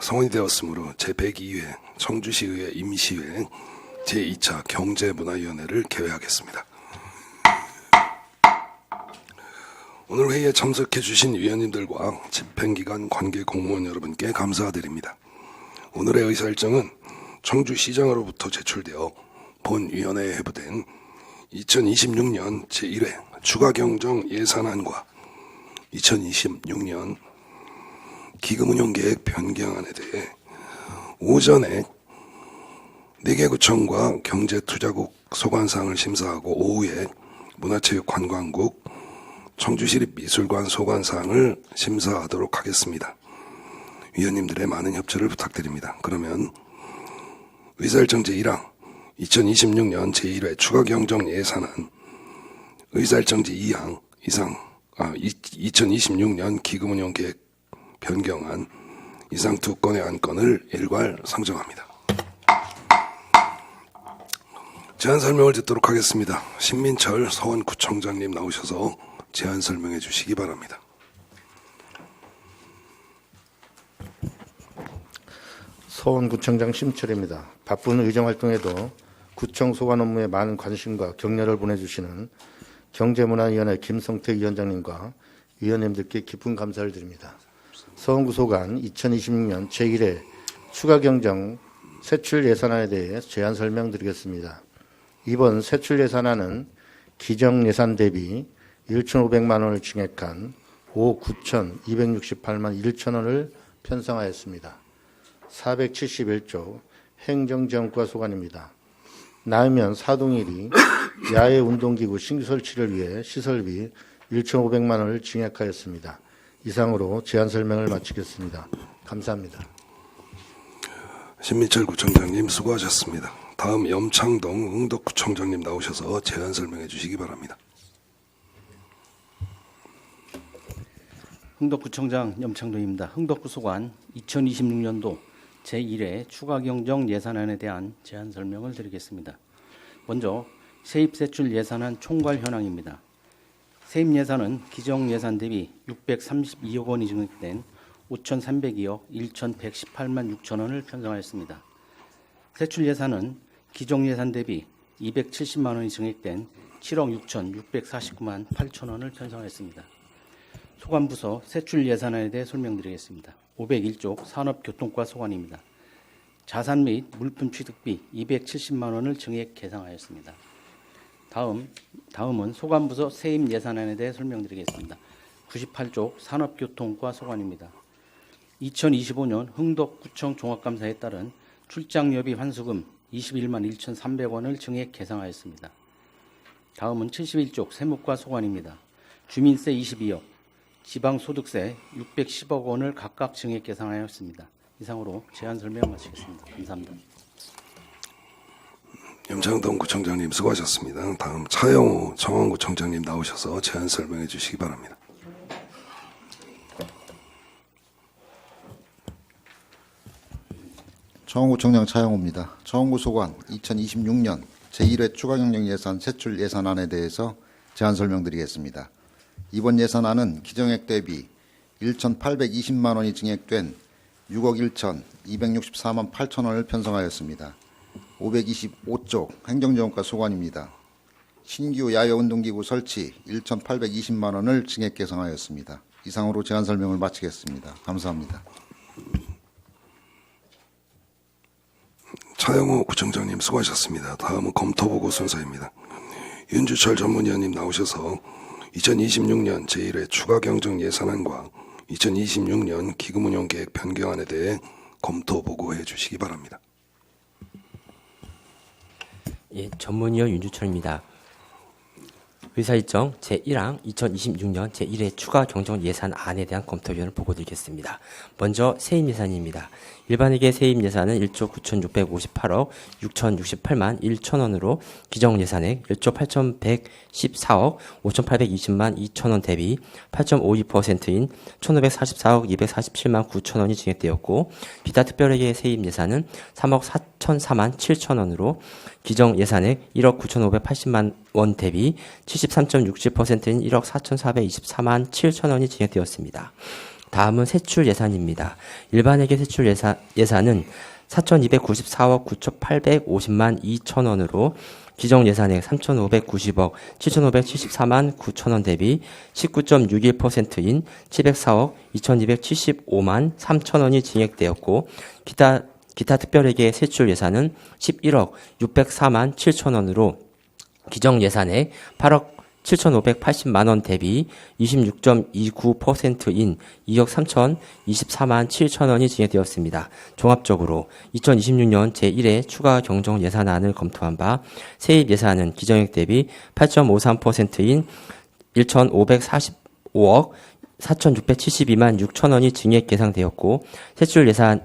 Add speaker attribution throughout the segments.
Speaker 1: 성원이 되었으므로 제102회 청주시의회 임시회 제2차 경제문화위원회를 개회하겠습니다. 오늘 회의에 참석해 주신 위원님들과 집행기관 관계 공무원 여러분께 감사드립니다. 오늘의 의사일정은 청주시장으로부터 제출되어 본위원회에 회부된 2026년 제1회 추가경정 예산안과 2026년 기금운용계획 변경안에 대해 오전에 4개 구청과 경제투자국 소관사항을 심사하고 오후에 문화체육관광국 청주시립미술관 소관사항을 심사하도록 하겠습니다. 위원님들의 많은 협조를 부탁드립니다. 그러면 의사일정 제1항 2026년 제1회 추가경정 예산안, 의사일정 제2항 2026년 기금운용계획 변경안 이상 두 건의 안건을 일괄 상정합니다. 제안 설명을 듣도록 하겠습니다. 신민철 서원구청장님 나오셔서 제안 설명해 주시기 바랍니다.
Speaker 2: 서원구청장 심철입니다. 바쁜 의정활동에도 구청 소관 업무에 많은 관심과 격려를 보내주시는 경제문화위원회 김성태 위원장님과 위원님들께 깊은 감사를 드립니다. 서원구 소관 2026년 제1회 추가경정 세출 예산안에 대해 제안 설명드리겠습니다. 이번 세출 예산안은 기정 예산 대비 1,500만 원을 증액한 5억 9,268만 1천 원을 편성하였습니다. 471조 행정지원과 소관입니다. 나으면 사동일이 야외 운동기구 신규 설치를 위해 시설비 1,500만 원을 증액하였습니다. 이상으로 제안 설명을 마치겠습니다. 감사합니다.
Speaker 1: 신민철 구청장님 수고하셨습니다. 다음 염창동 흥덕구청장님 나오셔서 제안 설명해 주시기 바랍니다.
Speaker 3: 흥덕구청장 염창동입니다. 흥덕구 소관 2026년도 제1회 추가경정 예산안에 대한 제안 설명을 드리겠습니다. 먼저 세입세출 예산안 총괄 현황입니다. 세입 예산은 기정 예산 대비 632억 원이 증액된 5,302억 1,118만 6천 원을 편성하였습니다. 세출 예산은 기정 예산 대비 270만 원이 증액된 7억 6,649만 8천 원을 편성하였습니다. 소관부서 세출 예산안에 대해 설명드리겠습니다. 501조 산업교통과 소관입니다. 자산 및 물품 취득비 270만 원을 증액 계상하였습니다. 다음은 소관부서 세입 예산안에 대해 설명드리겠습니다. 98조 산업교통과 소관입니다. 2025년 흥덕구청 종합감사에 따른 출장여비 환수금 21만 1,300원을 증액 계상하였습니다. 다음은 71조 세무과 소관입니다. 주민세 22억, 지방소득세 610억 원을 각각 증액 계상하였습니다. 이상으로 제안 설명 마치겠습니다. 감사합니다.
Speaker 1: 염창동 구청장님 수고하셨습니다. 다음 차영호 청원구청장님 나오셔서 제안 설명해 주시기 바랍니다.
Speaker 4: 청원구청장 차영호입니다. 청원구 소관 2026년 제1회 추가경정 예산 세출 예산안에 대해서 제안 설명드리겠습니다. 이번 예산안은 기정액 대비 1,820만 원이 증액된 6억 1,264만 8천 원을 편성하였습니다. 525조 행정지원과 소관입니다. 신규 야외 운동기구 설치 1,820만 원을 증액 계상하였습니다. 이상으로 제안 설명을 마치겠습니다. 감사합니다.
Speaker 1: 차영호 구청장님 수고하셨습니다. 다음은 검토보고 순서입니다. 윤주철 전문위원님 나오셔서 2026년 제1회 추가경정 예산안과 2026년 기금운용계획 변경안에 대해 검토 보고해 주시기 바랍니다.
Speaker 5: 예, 전문위원 윤주철입니다. 의사일정 제1항 2026년 제1회 추가경정 예산안에 대한 검토위원을 보고드리겠습니다. 먼저 세입예산입니다. 일반회계 세입예산은 1조 9,658억 6,068만 1천원으로 기정예산액 1조 8,114억 5,820만 2천원 대비 8.52%인 1,544억 247만 9천원이 증액되었고, 기타 특별회계 세입예산은 3억 4,004만 7천원으로 기정예산액 1억 9,580만 원 대비 73.67%인 1억 4,424만 7천원이 증액되었습니다. 다음은 세출 예산입니다. 일반회계 세출 예산은 4,294억 9,850만 2천 원으로 기정 예산액 3,590억 7,574만 9천 원 대비 19.61%인 704억 2,275만 3천 원이 증액되었고 기타 특별회계 세출 예산은 11억 604만 7천 원으로 기정 예산액 8억 7,580만 원 대비 26.29%인 2억 3,024만 7천 원이 증액되었습니다. 종합적으로 2026년 제1회 추가 경정 예산안을 검토한 바 세입 예산은 기정액 대비 8.53%인 1,545억 4,672만 6천 원이 증액 계상되었고 세출 예산은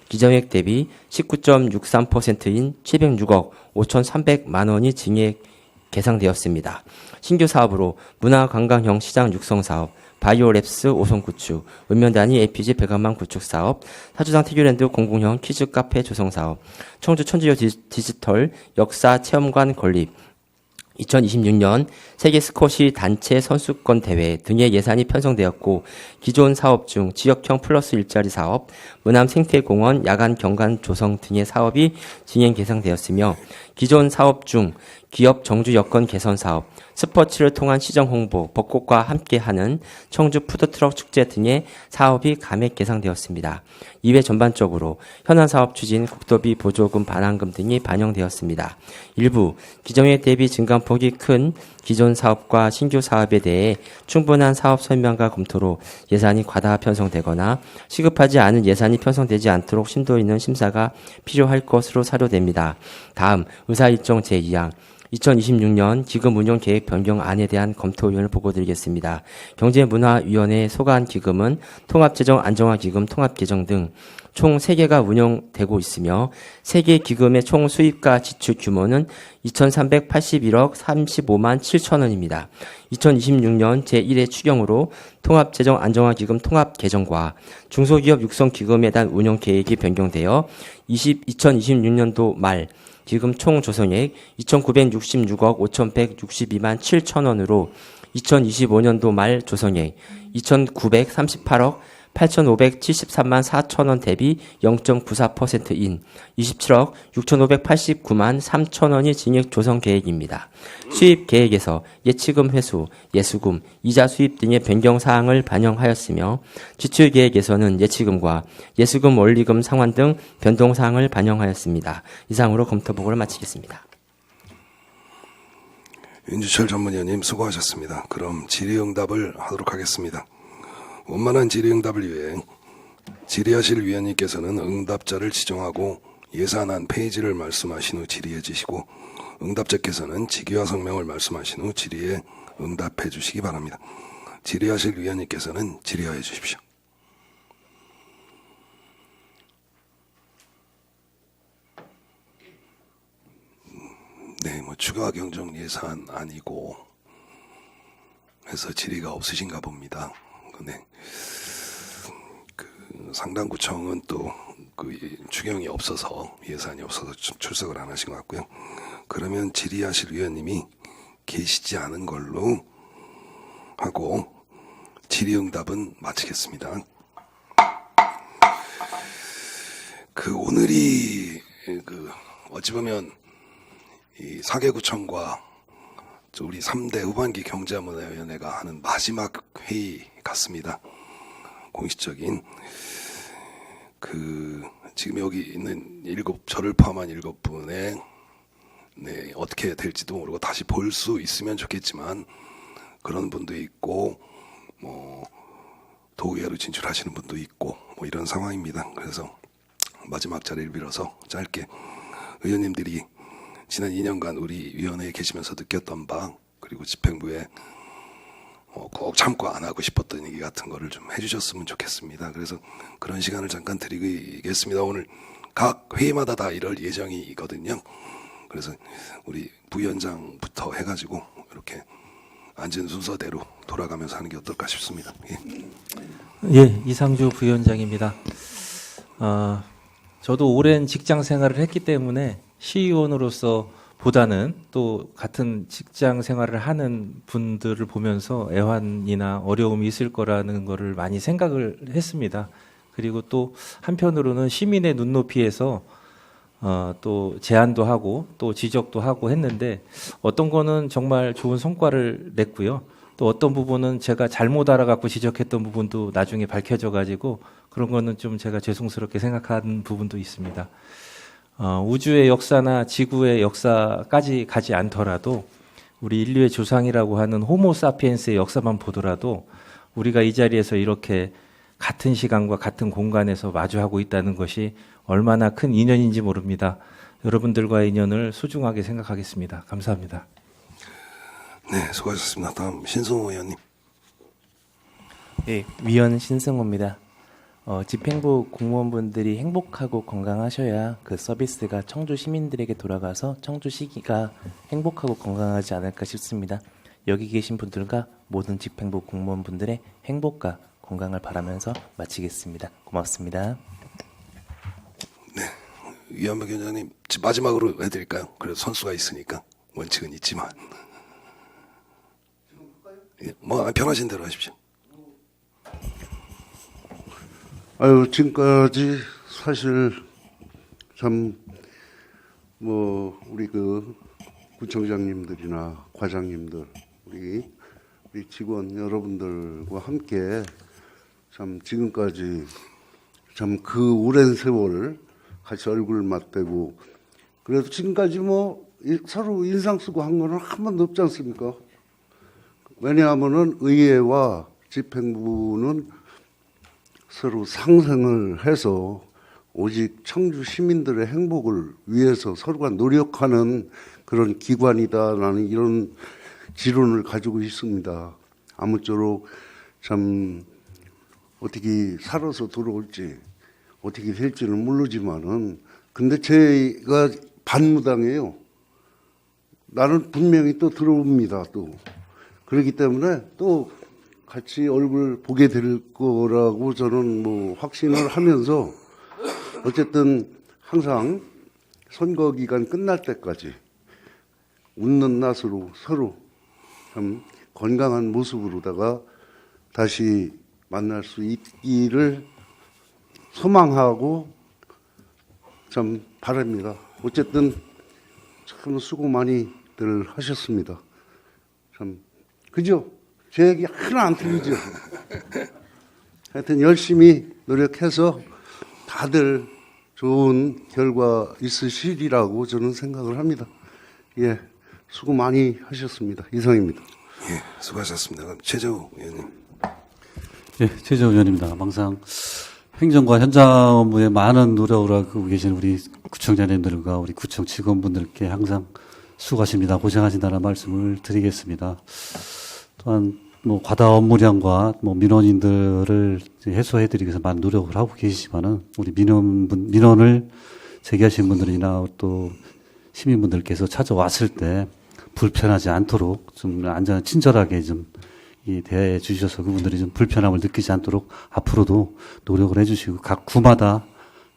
Speaker 5: 기정액 대비 19.63%인 706억 5,300만 원이 증액 계상되었습니다. 신규 사업으로 문화관광형 시장 육성 사업, 바이오랩스 5선 구축, 읍면단위 APG 배관망 구축 사업, 사주당 태교랜드 공공형 키즈 카페 조성 사업, 청주 천주여 디지털 역사 체험관 건립, 2026년 세계 스쿼시 단체 선수권 대회 등의 예산이 편성되었고 기존 사업 중 지역형 플러스 일자리 사업, 문암 생태공원 야간 경관 조성 등의 사업이 진행 계상되었으며 기존 사업 중 기업 정주 여건 개선 사업, 스포츠를 통한 시정 홍보, 벚꽃과 함께하는 청주 푸드트럭 축제 등의 사업이 감액 계상되었습니다. 이외 전반적으로 현안 사업 추진, 국도비 보조금 반환금 등이 반영되었습니다. 일부 기정액 대비 증감폭이 큰 기존 사업과 신규 사업에 대해 충분한 사업 설명과 검토로 예산이 과다 편성되거나 시급하지 않은 예산이 편성되지 않도록 심도 있는 심사가 필요할 것으로 사료됩니다. 다음 의사일정 제2항 2026년 기금 운용 계획 변경안에 대한 검토 의견을 보고드리겠습니다. 경제문화위원회 소관 기금은 통합재정 안정화기금 통합계정 등 총 3개가 운영되고 있으며 3개 기금의 총 수입과 지출 규모는 2,381억 35만 7천 원입니다. 2026년 제1회 추경으로 통합재정 안정화기금 통합계정과 중소기업 육성기금에 대한 운영 계획이 변경되어 2026년도 말 기금 총 조성액 2,966억 5,162만 7천 원으로 2025년도 말 조성액 2,938억 8,573만 4천 원 대비 0.94%인 27억 6,589만 3천 원이 증액 조성 계획입니다. 수입 계획에서 예치금 회수, 예수금, 이자 수입 등의 변경 사항을 반영하였으며 지출 계획에서는 예치금과 예수금 원리금 상환 등 변동 사항을 반영하였습니다. 이상으로 검토 보고를 마치겠습니다.
Speaker 1: 윤주철 전문위원님 수고하셨습니다. 그럼 질의응답을 하도록 하겠습니다. 원만한 질의응답을 위해 질의하실 위원님께서는 응답자를 지정하고 예산안 페이지를 말씀하신 후 질의해 주시고 응답자께서는 직위와 성명을 말씀하신 후 질의에 응답해 주시기 바랍니다. 질의하실 위원님께서는 질의하여 주십시오. 네, 추가 경정 예산 아니고 해서 질의가 없으신가 봅니다. 네. 상당구청은 또 추경이 없어서 예산이 없어서 출석을 안 하신 것 같고요. 그러면 질의하실 위원님이 계시지 않은 걸로 하고 질의응답은 마치겠습니다. 오늘이 어찌 보면 이 4개구청과 우리 3대 후반기 경제문화위원회가 하는 마지막 회의 같습니다. 공식적인 지금 여기 있는 저를 포함한 7분의 네, 어떻게 될지도 모르고 다시 볼 수 있으면 좋겠지만 그런 분도 있고 도의회로 진출하시는 분도 있고 이런 상황입니다. 그래서 마지막 자리를 빌어서 짧게 의원님들이 지난 2년간 우리 위원회에 계시면서 느꼈던 바 그리고 집행부에 꼭 참고 안 하고 싶었던 얘기 같은 거를 좀 해주셨으면 좋겠습니다. 그래서 그런 시간을 잠깐 드리겠습니다. 오늘 각 회의마다 다 이럴 예정이거든요. 그래서 우리 부위원장부터 해가지고 이렇게 앉은 순서대로 돌아가면서 하는 게 어떨까 싶습니다.
Speaker 6: 예, 이상주 부위원장입니다. 저도 오랜 직장 생활을 했기 때문에 시의원으로서 보다는 또 같은 직장 생활을 하는 분들을 보면서 애환이나 어려움이 있을 거라는 거를 많이 생각을 했습니다. 그리고 또 한편으로는 시민의 눈높이에서 또 제안도 하고 또 지적도 하고 했는데 어떤 거는 정말 좋은 성과를 냈고요. 또 어떤 부분은 제가 잘못 알아갖고 지적했던 부분도 나중에 밝혀져 가지고 그런 거는 좀 제가 죄송스럽게 생각한 부분도 있습니다. 우주의 역사나 지구의 역사까지 가지 않더라도 우리 인류의 조상이라고 하는 호모 사피엔스의 역사만 보더라도 우리가 이 자리에서 이렇게 같은 시간과 같은 공간에서 마주하고 있다는 것이 얼마나 큰 인연인지 모릅니다. 여러분들과의 인연을 소중하게 생각하겠습니다. 감사합니다.
Speaker 1: 네, 수고하셨습니다. 다음 신승호 의원님.
Speaker 7: 네, 위원 신승호입니다. 집행부 공무원분들이 행복하고 건강하셔야 그 서비스가 청주 시민들에게 돌아가서 청주시가 행복하고 건강하지 않을까 싶습니다. 여기 계신 분들과 모든 집행부 공무원분들의 행복과 건강을 바라면서 마치겠습니다. 고맙습니다.
Speaker 1: 위원박 위원장님 마지막으로 해드릴까요? 그래도 선수가 있으니까 원칙은 있지만 뭐 편하신 대로 하십시오.
Speaker 8: 지금까지 사실 참 우리 그 구청장님들이나 과장님들 우리 직원 여러분들과 함께 참 지금까지 참 그 오랜 세월 같이 얼굴 맞대고 그래도 지금까지 서로 인상 쓰고 한 거는 한 번도 없지 않습니까? 왜냐하면은 의회와 집행부는 서로 상생을 해서 오직 청주 시민들의 행복을 위해서 서로가 노력하는 그런 기관이다라는 이런 지론을 가지고 있습니다. 아무쪼록 참 어떻게 살아서 돌아올지 어떻게 될지는 모르지만은 근데 제가 반무당이에요. 나는 분명히 또 들어옵니다. 또 그렇기 때문에 또 같이 얼굴 보게 될 거라고 저는 확신을 하면서 어쨌든 항상 선거 기간 끝날 때까지 웃는 낯으로 서로 참 건강한 모습으로다가 다시 만날 수 있기를 소망하고 참 바랍니다. 어쨌든 참 수고 많이들 하셨습니다. 참 그죠? 제 얘기 하나 안 틀리죠? 하여튼 열심히 노력해서 다들 좋은 결과 있으시리라고 저는 생각을 합니다. 예, 수고 많이 하셨습니다. 이상입니다.
Speaker 1: 예, 수고하셨습니다. 그럼 최재호 의원님.
Speaker 9: 예, 최재호 의원입니다. 항상 행정과 현장 업무에 많은 노력을 하고 계신 우리 구청장님들과 우리 구청 직원분들께 항상 수고하십니다. 고생하신다는 말씀을 드리겠습니다. 또한 과다 업무량과 민원인들을 해소해드리기 위해서 많은 노력을 하고 계시지만은 우리 민원을 제기하신 분들이나 또 시민분들께서 찾아왔을 때 불편하지 않도록 좀 친절하게 좀 대해 주셔서 그분들이 좀 불편함을 느끼지 않도록 앞으로도 노력을 해주시고 각 구마다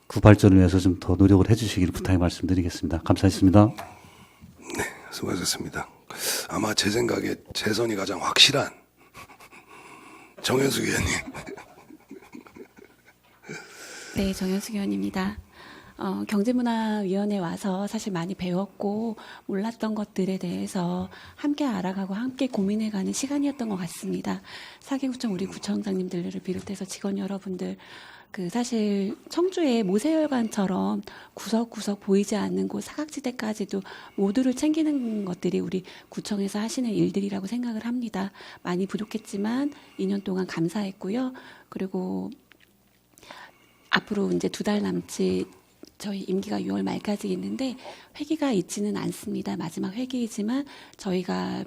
Speaker 9: 구 발전을 위해서 좀 더 노력을 해주시기를 부탁의 말씀드리겠습니다. 감사했습니다.
Speaker 1: 네, 수고하셨습니다. 아마 제 생각에 재선이 가장 확실한 정현숙 의원님.
Speaker 10: 네, 정현숙 의원입니다. 경제문화위원회 와서 사실 많이 배웠고 몰랐던 것들에 대해서 함께 알아가고 함께 고민해가는 시간이었던 것 같습니다. 사기구청 우리 구청장님들을 비롯해서 직원 여러분들 사실 청주의 모세혈관처럼 구석구석 보이지 않는 곳 사각지대까지도 모두를 챙기는 것들이 우리 구청에서 하시는 일들이라고 생각을 합니다. 많이 부족했지만 2년 동안 감사했고요. 그리고 앞으로 이제 2달 남짓 저희 임기가 6월 말까지 있는데 회기가 있지는 않습니다. 마지막 회기이지만 저희가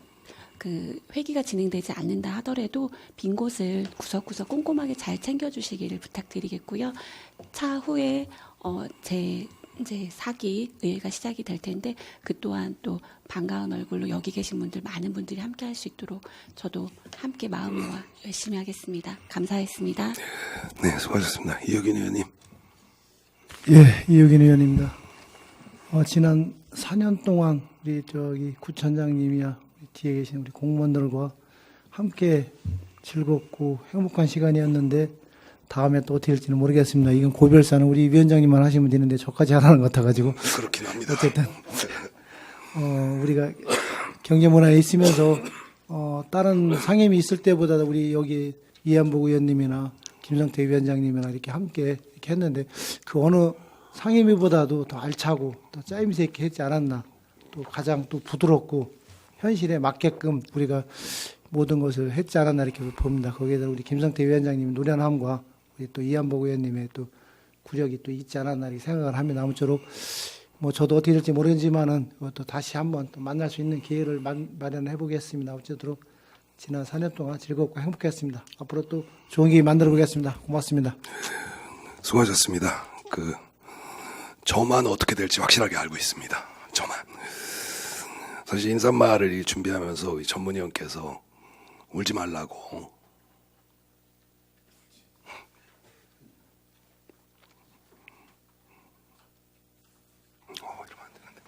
Speaker 10: 회기가 진행되지 않는다 하더라도 빈 곳을 구석구석 꼼꼼하게 잘 챙겨주시기를 부탁드리겠고요. 차후에 제 이제 4기 의회가 시작이 될 텐데 그 또한 또 반가운 얼굴로 여기 계신 분들 많은 분들이 함께 할 수 있도록 저도 함께 마음을 모아 열심히 하겠습니다. 감사했습니다.
Speaker 1: 네, 수고하셨습니다. 이혁인 의원님.
Speaker 11: 예, 이혁인 의원입니다. 지난 4년 동안 우리 구청장님이야 뒤에 계신 우리 공무원들과 함께 즐겁고 행복한 시간이었는데 다음에 또 어떻게 될지는 모르겠습니다. 이건 고별사는 우리 위원장님만 하시면 되는데 저까지 하라는 것 같아가지고
Speaker 1: 그렇긴 합니다.
Speaker 11: 어쨌든 우리가 경제문화에 있으면서 다른 상임이 있을 때보다 우리 여기 이한복 의원님이나 김성태 위원장님이나 이렇게 함께 이렇게 했는데 그 어느 상임위보다도 더 알차고 더 짜임새 있게 했지 않았나. 또 가장 또 부드럽고 현실에 맞게끔 우리가 모든 것을 했지 않았나 이렇게 봅니다. 거기에다 우리 김성태 위원장님 노련함과 우리 또 이한복 의원님의 또 구력이 또 있지 않았나 이렇게 생각을 합니다. 아무쪼록 뭐 저도 어떻게 될지 모르겠지만은 또 다시 한번 또 만날 수 있는 기회를 마련해 보겠습니다. 어쨌든 지난 4년 동안 즐겁고 행복했습니다. 앞으로 또 좋은 기회 만들어 보겠습니다. 고맙습니다.
Speaker 1: 수고하셨습니다. 저만 어떻게 될지 확실하게 알고 있습니다. 저만. 사실 인사말을 준비하면서 우리 전문위원께서 울지 말라고 이러면 안 되는데.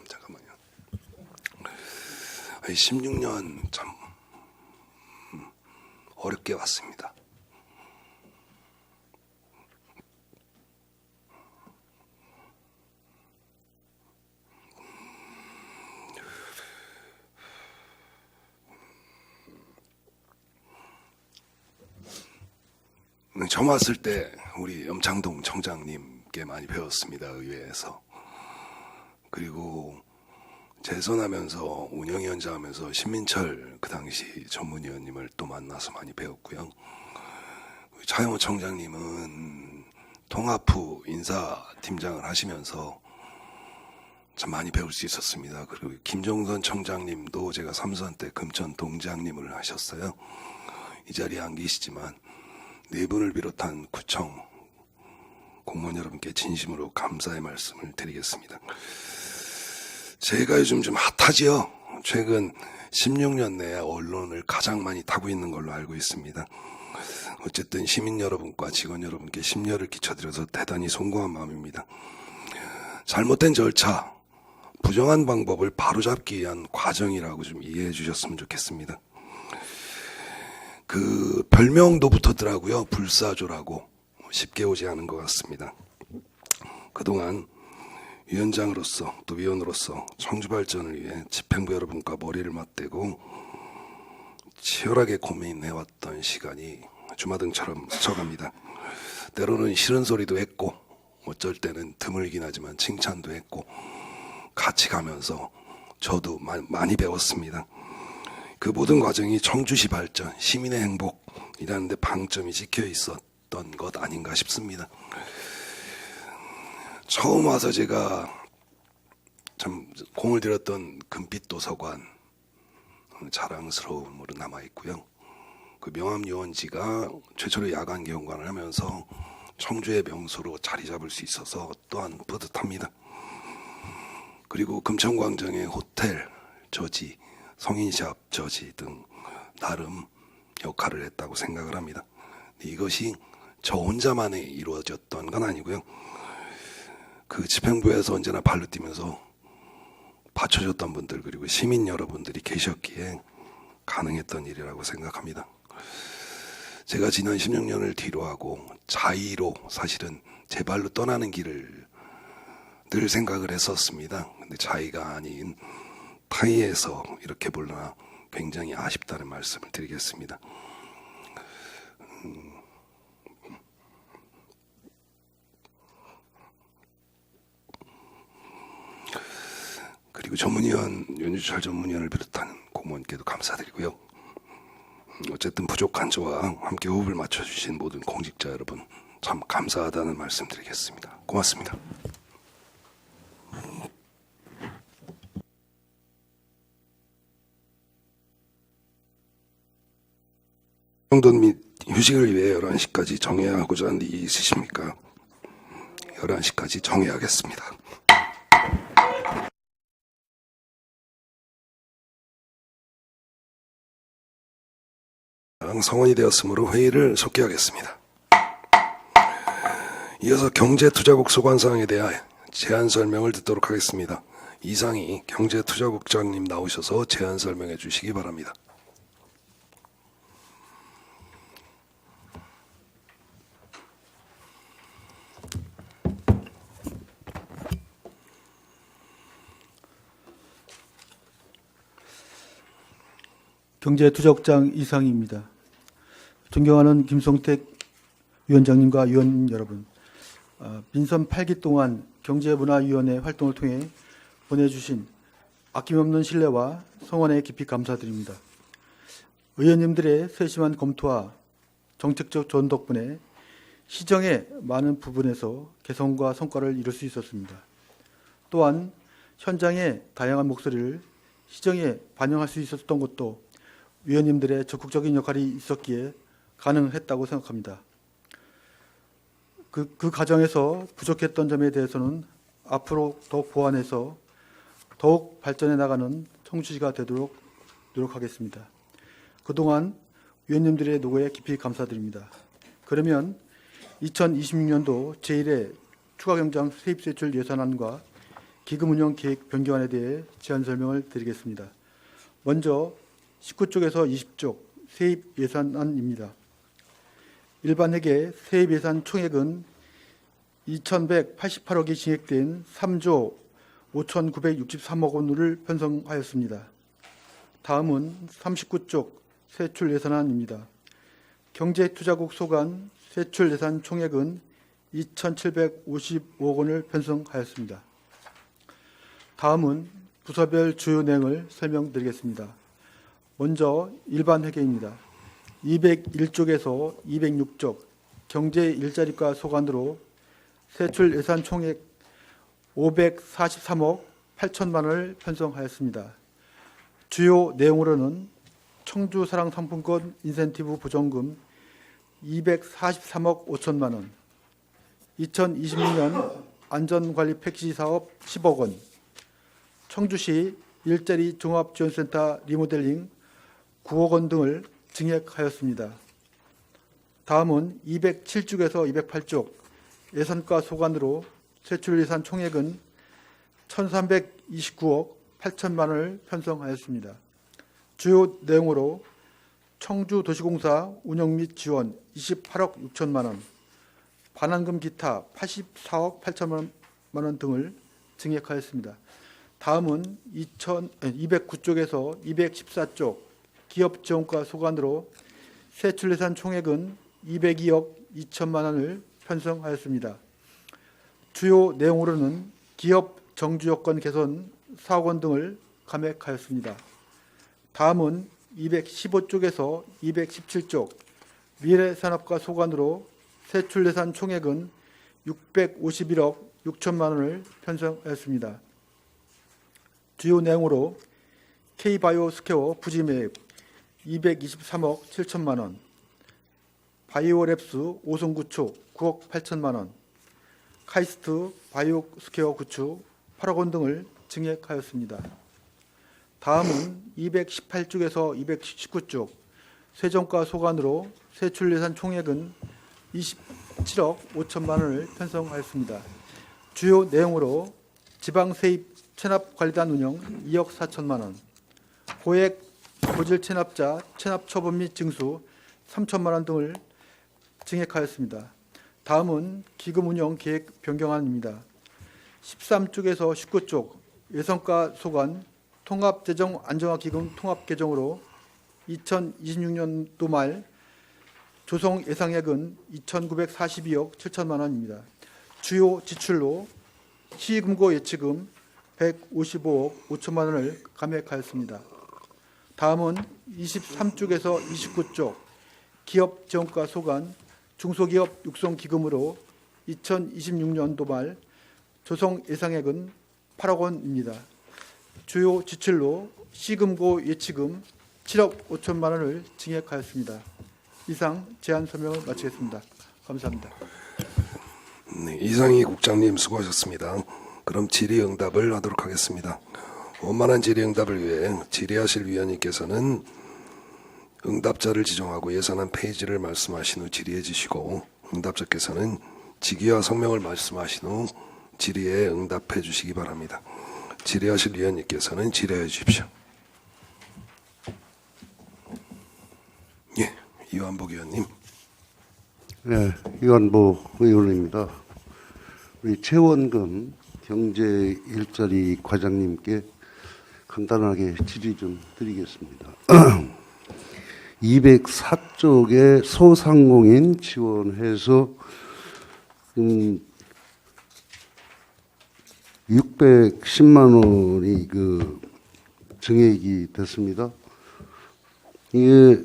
Speaker 1: 잠깐만요. 16년 참 어렵게 왔습니다. 처음 왔을 때 우리 염창동 청장님께 많이 배웠습니다. 의회에서. 그리고 재선하면서 운영위원장 하면서 신민철 그 당시 전문위원님을 또 만나서 많이 배웠고요. 차영호 청장님은 통합부 인사팀장을 하시면서 참 많이 배울 수 있었습니다. 그리고 김종선 청장님도 제가 삼선 때 금천 동장님을 하셨어요. 이 자리에 안 계시지만 네 분을 비롯한 구청 공무원 여러분께 진심으로 감사의 말씀을 드리겠습니다. 제가 요즘 좀 핫하지요. 최근 16년 내에 언론을 가장 많이 타고 있는 걸로 알고 있습니다. 어쨌든 시민 여러분과 직원 여러분께 심려를 끼쳐드려서 대단히 송구한 마음입니다. 잘못된 절차, 부정한 방법을 바로잡기 위한 과정이라고 좀 이해해 주셨으면 좋겠습니다. 그 별명도 붙었더라고요. 불사조라고. 쉽게 오지 않은 것 같습니다. 그동안 위원장으로서 또 위원으로서 청주 발전을 위해 집행부 여러분과 머리를 맞대고 치열하게 고민해왔던 시간이 주마등처럼 스쳐갑니다. 때로는 싫은 소리도 했고 어쩔 때는 드물긴 하지만 칭찬도 했고 같이 가면서 저도 많이 배웠습니다. 그 모든 과정이 청주시 발전, 시민의 행복이라는 데 방점이 찍혀 있었던 것 아닌가 싶습니다. 처음 와서 제가 참 공을 들였던 금빛 도서관 자랑스러움으로 남아있고요. 그 명암유원지가 최초로 야간 개원관을 하면서 청주의 명소로 자리 잡을 수 있어서 또한 뿌듯합니다. 그리고 금천광장의 호텔 저지, 성인샵 저지 등 나름 역할을 했다고 생각을 합니다. 이것이 저 혼자만에 이루어졌던 건 아니고요. 그 집행부에서 언제나 발로 뛰면서 받쳐줬던 분들 그리고 시민 여러분들이 계셨기에 가능했던 일이라고 생각합니다. 제가 지난 16년을 뒤로하고 자의로 사실은 제 발로 떠나는 길을 늘 생각을 했었습니다. 근데 자의가 아닌 타의에서 이렇게 보려나 굉장히 아쉽다는 말씀을 드리겠습니다. 그리고 전문위원, 윤주철 전문위원을 비롯한 공무원께도 감사드리고요. 어쨌든 부족한 저와 함께 호흡을 맞춰주신 모든 공직자 여러분 참 감사하다는 말씀 드리겠습니다. 고맙습니다. 정돈 및 휴식을 위해 11시까지 정해야 하고자 하는 일이 있으십니까? 11시까지 정해야겠습니다. 이상 성원이 되었으므로 회의를 속기하겠습니다. 이어서 경제투자국 소관사항에 대하여 제안 설명을 듣도록 하겠습니다. 이상희 경제투자국장님 나오셔서 제안 설명해 주시기 바랍니다.
Speaker 11: 경제투자국장 이상희입니다. 존경하는 김성택 위원장님과 위원 여러분, 민선 8기 동안 경제문화위원회 활동을 통해 보내주신 아낌없는 신뢰와 성원에 깊이 감사드립니다. 의원님들의 세심한 검토와 정책적 조언 덕분에 시정의 많은 부분에서 개선과 성과를 이룰 수 있었습니다. 또한 현장의 다양한 목소리를 시정에 반영할 수 있었던 것도 위원님들의 적극적인 역할이 있었기에 가능했다고 생각합니다. 그 과정에서 부족했던 점에 대해서는 앞으로 더 보완해서 더욱 발전해 나가는 청주시가 되도록 노력하겠습니다. 그동안 위원님들의 노고에 깊이 감사드립니다. 그러면 2026년도 제1회 추가경장 세입세출 예산안과 기금운영 계획 변경안에 대해 제안 설명을 드리겠습니다. 먼저 19쪽에서 20쪽 세입 예산안입니다. 일반 회계 세입 예산 총액은 2,188억이 증액된 3조 5,963억 원을 편성하였습니다. 다음은 39쪽 세출 예산안입니다. 경제투자국 소관 세출 예산 총액은 2,755억 원을 편성하였습니다. 다음은 부서별 주요 내용을 설명드리겠습니다. 먼저 일반 회계입니다. 201쪽에서 206쪽 경제 일자리과 소관으로 세출 예산 총액 543억 8천만 원을 편성하였습니다. 주요 내용으로는 청주 사랑 상품권 인센티브 보전금 243억 5천만 원, 2026년 안전관리 패키지 사업 10억 원, 청주시 일자리 종합지원센터 리모델링 9억 원 등을 증액하였습니다. 다음은 207쪽에서 208쪽 예산과 소관으로 세출 예산 총액은 1,329억 8천만 원을 편성하였습니다. 주요 내용으로 청주도시공사 운영 및 지원 28억 6천만 원, 반환금 기타 84억 8천만 원 등을 증액하였습니다. 다음은 209쪽에서 214쪽 기업지원과 소관으로 세출 예산 총액은 202억 2천만 원을 편성하였습니다. 주요 내용으로는 기업 정주 여건 개선 4억 원 등을 감액하였습니다. 다음은 215쪽에서 217쪽 미래산업과 소관으로 세출 예산 총액은 651억 6천만 원을 편성하였습니다. 주요 내용으로 K바이오 스퀘어 부지 매입 223억 7천만 원, 바이오랩스 오송 구축 9억 8천만 원, 카이스트 바이오 스퀘어 구축 8억 원 등을 증액하였습니다. 다음은 218쪽에서 219쪽 세정과 소관으로 세출 예산 총액은 27억 5천만 원을 편성하였습니다. 주요 내용으로 지방 세입 체납 관리단 운영 2억 4천만 원, 고액 고질 체납자 체납 처분 및 징수 3천만 원 등을 증액하였습니다. 다음은 기금 운영 계획 변경안입니다. 13쪽에서 19쪽 예산과 소관 통합재정 안정화 기금 통합 개정으로 2026년도 말 조성 예상액은 2,942억 7천만 원입니다. 주요 지출로 시금고 예치금 155억 5천만 원을 감액하였습니다. 다음은 23쪽에서 29쪽 기업 지원과 소관 중소기업 육성 기금으로 2026년도 말 조성 예상액은 8억 원입니다. 주요 지출로 시금고 예치금 7억 5천만 원을 증액하였습니다. 이상 제안 설명을 마치겠습니다. 감사합니다.
Speaker 1: 네, 이상희 국장님 수고하셨습니다. 그럼 질의응답을 하도록 하겠습니다. 원만한 질의응답을 위해 질의하실 위원님께서는 응답자를 지정하고 예산안 페이지를 말씀하신 후 질의해 주시고 응답자께서는 직위와 성명을 말씀하신 후 질의에 응답해 주시기 바랍니다. 질의하실 위원님께서는 질의해 주십시오. 예, 이완복 의원님.
Speaker 8: 네, 이완복 의원입니다. 우리 최원금 경제일자리 과장님께 간단하게 질의 좀 드리겠습니다. 204쪽에 소상공인 지원해서 610만 원이 그 증액이 됐습니다. 이게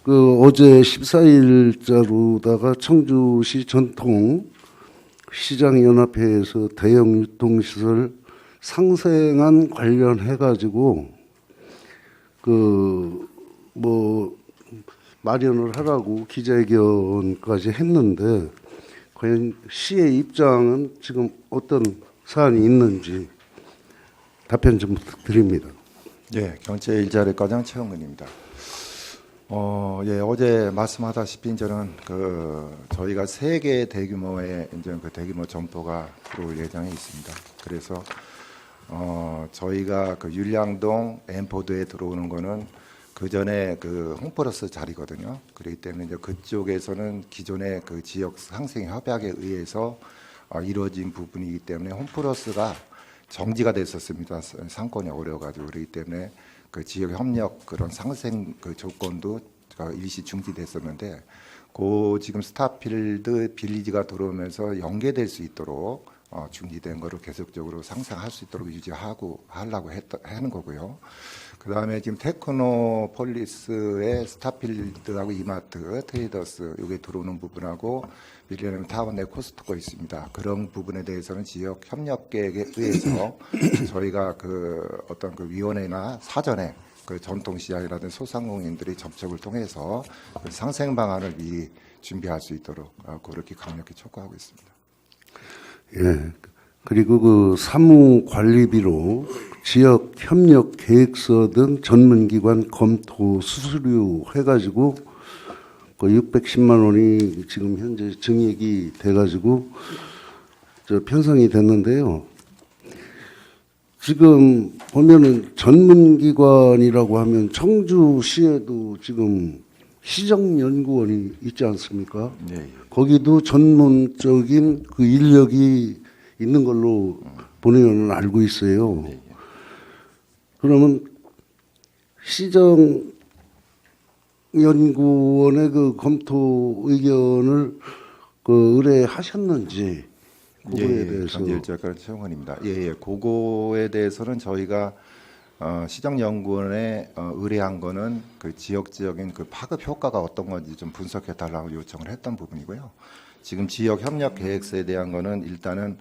Speaker 8: 그 어제 14일자로다가 청주시 전통 시장연합회에서 대형 유통시설 상생안 관련해 가지고 그 뭐 마련을 하라고 기자회견까지 했는데 과연 시의 입장은 지금 어떤 사안이 있는지 답변 좀 부탁드립니다.
Speaker 12: 예, 경제일자리 과장 최영근입니다. 예, 어제 말씀하다시피 저는 저희가 3개 대규모의 이제 그 대규모 점포가 들어올 예정에 있습니다. 그래서 저희가 그 율량동 엠포드에 들어오는 거는 그 전에 그 홈플러스 자리거든요. 그렇기 때문에 이제 그쪽에서는 기존의 그 지역 상생 협약에 의해서 이루어진 부분이기 때문에 홈플러스가 정지가 됐었습니다. 상권이 어려워가지고. 그렇기 때문에 그 지역 협력 그런 상생 그 조건도 일시 중지됐었는데, 그 지금 스타필드 빌리지가 들어오면서 연계될 수 있도록 중지된 거를 계속적으로 상생할 수 있도록 유지하고 하려고 하는 거고요. 그 다음에 지금 테크노폴리스의 스타필드하고 이마트, 트레이더스 여기 들어오는 부분하고 밀리언 타운 내 코스트코 있습니다. 그런 부분에 대해서는 지역 협력 계획에 의해서 저희가 그 어떤 그 위원회나 사전에 그 전통시장이라든지 소상공인들이 접촉을 통해서 그 상생 방안을 미리 준비할 수 있도록 그렇게 강력히 촉구하고 있습니다.
Speaker 8: 예. 그리고 그 사무관리비로 지역 협력 계획서 등 전문기관 검토 수수료 해가지고 그 610만 원이 지금 현재 증액이 돼가지고 편성이 됐는데요. 지금 보면은 전문기관이라고 하면 청주시에도 지금 시정연구원이 있지 않습니까?
Speaker 12: 네.
Speaker 8: 거기도 전문적인 그 인력이 있는 걸로 본의원은 알고 있어요.
Speaker 12: 네.
Speaker 8: 그러면 시정연구원의 그 검토 의견을 그 의뢰하셨는지 그거에 대해서.
Speaker 12: 경제일자리 최영근입니다. 예, 그거에 대해서는 저희가 시정연구원에 의뢰한 거는 그 지역적인 그 파급 효과가 어떤 건지 좀 분석해 달라고 요청을 했던 부분이고요. 지금 지역 협력 계획서에 대한 거는 일단은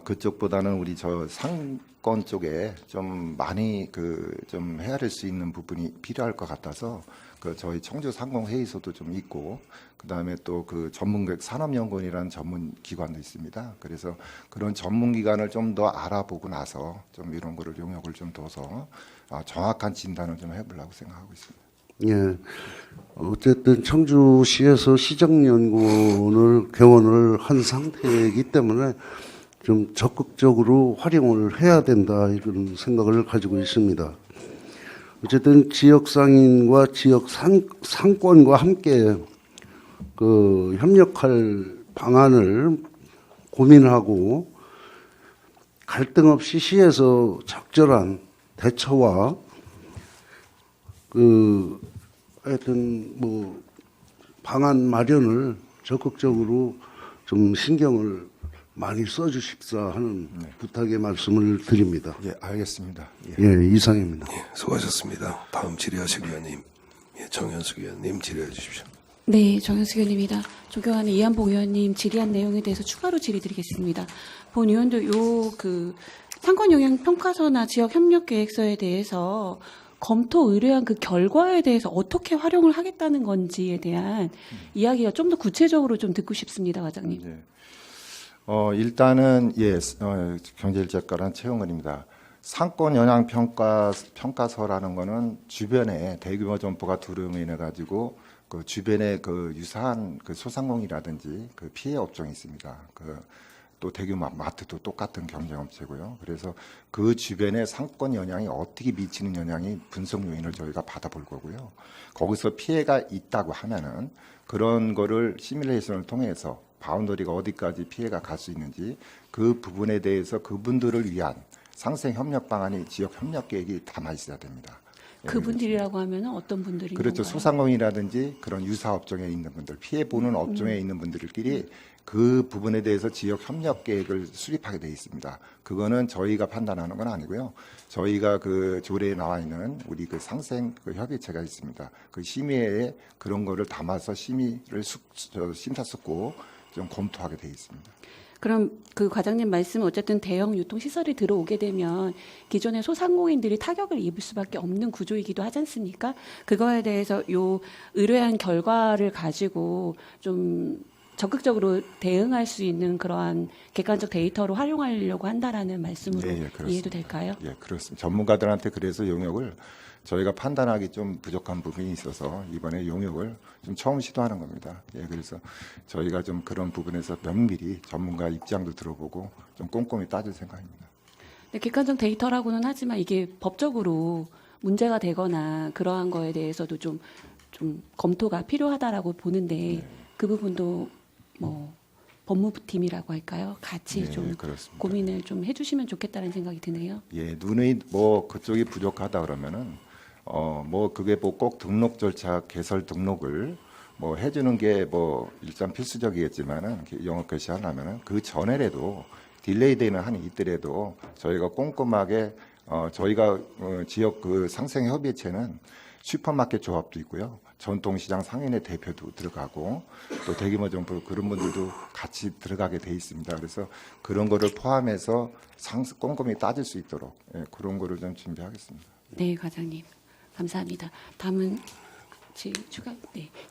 Speaker 12: 그쪽보다는 우리 저 상권 쪽에 좀 많이 그 좀 헤아릴 수 있는 부분이 필요할 것 같아서 그 저희 청주 상공회의소도 좀 있고, 그 다음에 또 그 전문기획 산업연구원이라는 전문 기관도 있습니다. 그래서 그런 전문 기관을 좀 더 알아보고 나서 좀 이런 거를 용역을 좀 둬서 정확한 진단을 좀 해보려고 생각하고 있습니다.
Speaker 8: 예. 어쨌든 청주시에서 시정연구원을 개원을 한 상태이기 때문에 좀 적극적으로 활용을 해야 된다, 이런 생각을 가지고 있습니다. 어쨌든 지역 상인과 지역 상권과 함께 그 협력할 방안을 고민하고 갈등 없이 시에서 적절한 대처와 그 하여튼 뭐 방안 마련을 적극적으로 좀 신경을 많이 써주십사 하는 부탁의 말씀을 드립니다.
Speaker 12: 예, 알겠습니다.
Speaker 8: 예, 이상입니다.
Speaker 1: 예, 수고하셨습니다. 다음 질의하실 위원님, 정현숙 의원님 질의해 주십시오.
Speaker 10: 네, 정현숙 의원입니다. 존경하는 이한복 의원님 질의한 내용에 대해서 추가로 질의드리겠습니다. 본 의원도 요 그 상권 영향 평가서나 지역 협력 계획서에 대해서 검토 의뢰한 그 결과에 대해서 어떻게 활용을 하겠다는 건지에 대한 이야기가 좀 더 구체적으로 좀 듣고 싶습니다, 과장님.
Speaker 12: 네. 일단은 경제일자과란 최영근입니다. 상권 영향평가서라는 거는 주변에 대규모 점포가 들어오면 인해 가지고 그 주변에 그 유사한 그 소상공이라든지 그 피해 업종이 있습니다. 또 대규모 마트도 똑같은 경쟁업체고요. 그래서 그 주변에 상권 영향이 어떻게 미치는 영향이 분석 요인을 저희가 받아볼 거고요. 거기서 피해가 있다고 하면은 그런 거를 시뮬레이션을 통해서 바운더리가 어디까지 피해가 갈 수 있는지 그 부분에 대해서 그분들을 위한 상생 협력 방안이 지역 협력 계획이 담아 있어야 됩니다.
Speaker 10: 그분들이라고 하면 어떤 분들이
Speaker 12: 그렇죠.
Speaker 10: 건가요?
Speaker 12: 소상공인이라든지 그런 유사 업종에 있는 분들, 피해 보는 업종에 있는 분들끼리 그 부분에 대해서 지역 협력 계획을 수립하게 돼 있습니다. 그거는 저희가 판단하는 건 아니고요. 저희가 그 조례에 나와 있는 우리 그 상생 그 협의체가 있습니다. 그 심의회에 그런 거를 담아서 심사숙고 좀 검토하게 돼 있습니다.
Speaker 10: 그럼 그 과장님 말씀은 어쨌든 대형 유통시설이 들어오게 되면 기존의 소상공인들이 타격을 입을 수밖에 없는 구조이기도 하지 않습니까? 그거에 대해서 요 의뢰한 결과를 가지고 좀 적극적으로 대응할 수 있는 그러한 객관적 데이터로 활용하려고 한다라는 말씀으로 이해도 될까요?
Speaker 12: 예, 그렇습니다. 전문가들한테 그래서 용역을 저희가 판단하기 좀 부족한 부분이 있어서 이번에 용역을 좀 처음 시도하는 겁니다. 예, 그래서 저희가 좀 그런 부분에서 면밀히 전문가 입장도 들어보고 좀 꼼꼼히 따질 생각입니다.
Speaker 10: 네, 객관적 데이터라고는 하지만 이게 법적으로 문제가 되거나 그러한 거에 대해서도 좀 검토가 필요하다라고 보는데 그 부분도 뭐 법무부팀이라고 할까요? 같이
Speaker 12: 네,
Speaker 10: 좀
Speaker 12: 그렇습니다.
Speaker 10: 고민을 좀 해주시면 좋겠다는 생각이 드네요.
Speaker 12: 예, 눈의 뭐 그쪽이 부족하다 그러면은 뭐 그게 뭐 꼭 등록 절차 개설 등록을 뭐 해주는 게 뭐 일단 필수적이겠지만은 영업 개시하려면은 그 전에라도 딜레이되는 한이 있더라도 저희가 꼼꼼하게 저희가 지역 그 상생 협의체는 슈퍼마켓 조합도 있고요. 전통시장 상인의 대표도 들어가고 또 대규모 점포 그런 분들도 같이 들어가게 돼 있습니다. 그래서 그런 거를 포함해서 꼼꼼히 따질 수 있도록 그런 거를 좀 준비하겠습니다.
Speaker 10: 네, 과장님. 감사합니다. 다음은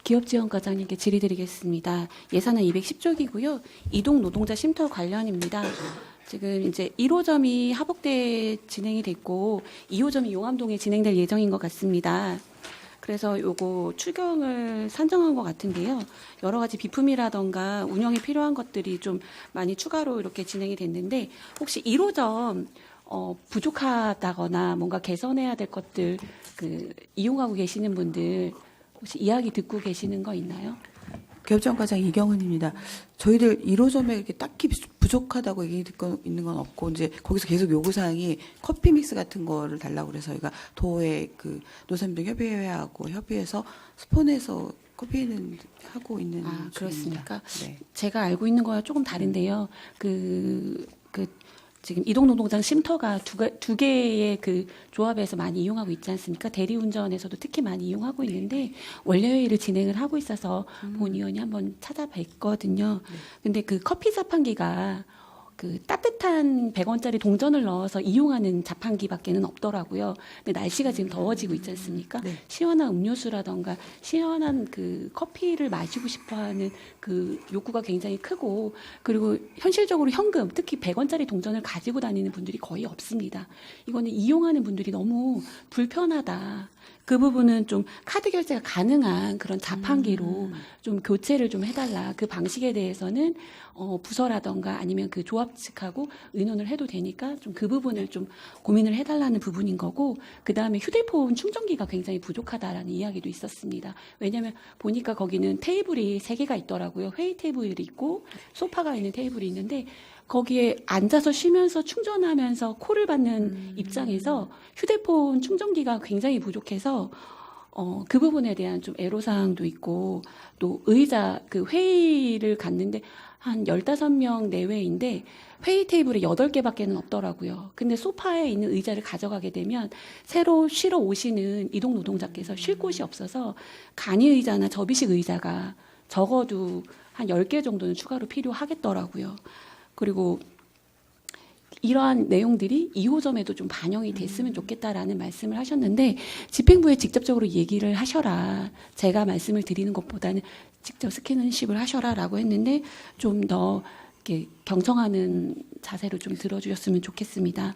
Speaker 10: 기업지원과장님께 질의드리겠습니다. 예산은 210조이고요. 이동 노동자 쉼터 관련입니다. 지금 이제 1호점이 하복대에 진행이 됐고 2호점이 용암동에 진행될 예정인 것 같습니다. 그래서 요거 추경을 산정한 것 같은데요. 여러 가지 비품이라던가 운영에 필요한 것들이 좀 많이 추가로 이렇게 진행이 됐는데 혹시 1호점 부족하다거나 뭔가 개선해야 될 것들 이용하고 계시는 분들 혹시 이야기 듣고 계시는 거 있나요?
Speaker 13: 기업지원과장 이경은입니다. 저희들 1호점에 이렇게 딱히 부족하다고 얘기 듣고 있는 건 없고 이제 거기서 계속 요구사항이 커피 믹스 같은 거를 달라고 그래서 저희가 도에 그 노사민동 협의회하고 협의해서 스폰해서 커피는 하고 있는 중입니다.
Speaker 10: 그렇습니까?
Speaker 13: 네.
Speaker 10: 제가 알고 있는 거와 조금 다른데요. 지금 이동노동장 쉼터가 두 개의 그 조합에서 많이 이용하고 있지 않습니까? 대리운전에서도 특히 많이 이용하고 있는데 원래회의를 진행을 하고 있어서 본 의원이 한번 찾아뵀거든요. 근데 그 커피 자판기가 그 따뜻한 100원짜리 동전을 넣어서 이용하는 자판기밖에는 없더라고요. 근데 날씨가 지금 더워지고 있지 않습니까?
Speaker 13: 네.
Speaker 10: 시원한 음료수라던가 시원한 그 커피를 마시고 싶어하는 그 욕구가 굉장히 크고 그리고 현실적으로 현금, 특히 100원짜리 동전을 가지고 다니는 분들이 거의 없습니다. 이거는 이용하는 분들이 너무 불편하다. 그 부분은 좀 카드 결제가 가능한 그런 자판기로 좀 교체를 좀 해달라. 그 방식에 대해서는 부서라던가 아니면 그 조합 측하고 의논을 해도 되니까 좀 그 부분을 좀 고민을 해달라는 부분인 거고 그 다음에 휴대폰 충전기가 굉장히 부족하다라는 이야기도 있었습니다. 왜냐하면 보니까 거기는 테이블이 3개가 있더라고요. 회의 테이블이 있고 소파가 있는 테이블이 있는데 거기에 앉아서 쉬면서 충전하면서 콜을 받는 입장에서 휴대폰 충전기가 굉장히 부족해서 그 부분에 대한 좀 애로사항도 있고 또 의자 그 회의를 갔는데 한 15명 내외인데 회의 테이블에 8개밖에는 없더라고요. 근데 소파에 있는 의자를 가져가게 되면 새로 쉬러 오시는 이동 노동자께서 쉴 곳이 없어서 간이 의자나 접이식 의자가 적어도 한 10개 정도는 추가로 필요하겠더라고요. 그리고 이러한 내용들이 2호점에도 좀 반영이 됐으면 좋겠다라는 말씀을 하셨는데 집행부에 직접적으로 얘기를 하셔라. 제가 말씀을 드리는 것보다는 직접 스캔십을 하셔라라고 했는데 좀 더 경청하는 자세로 좀 들어주셨으면 좋겠습니다.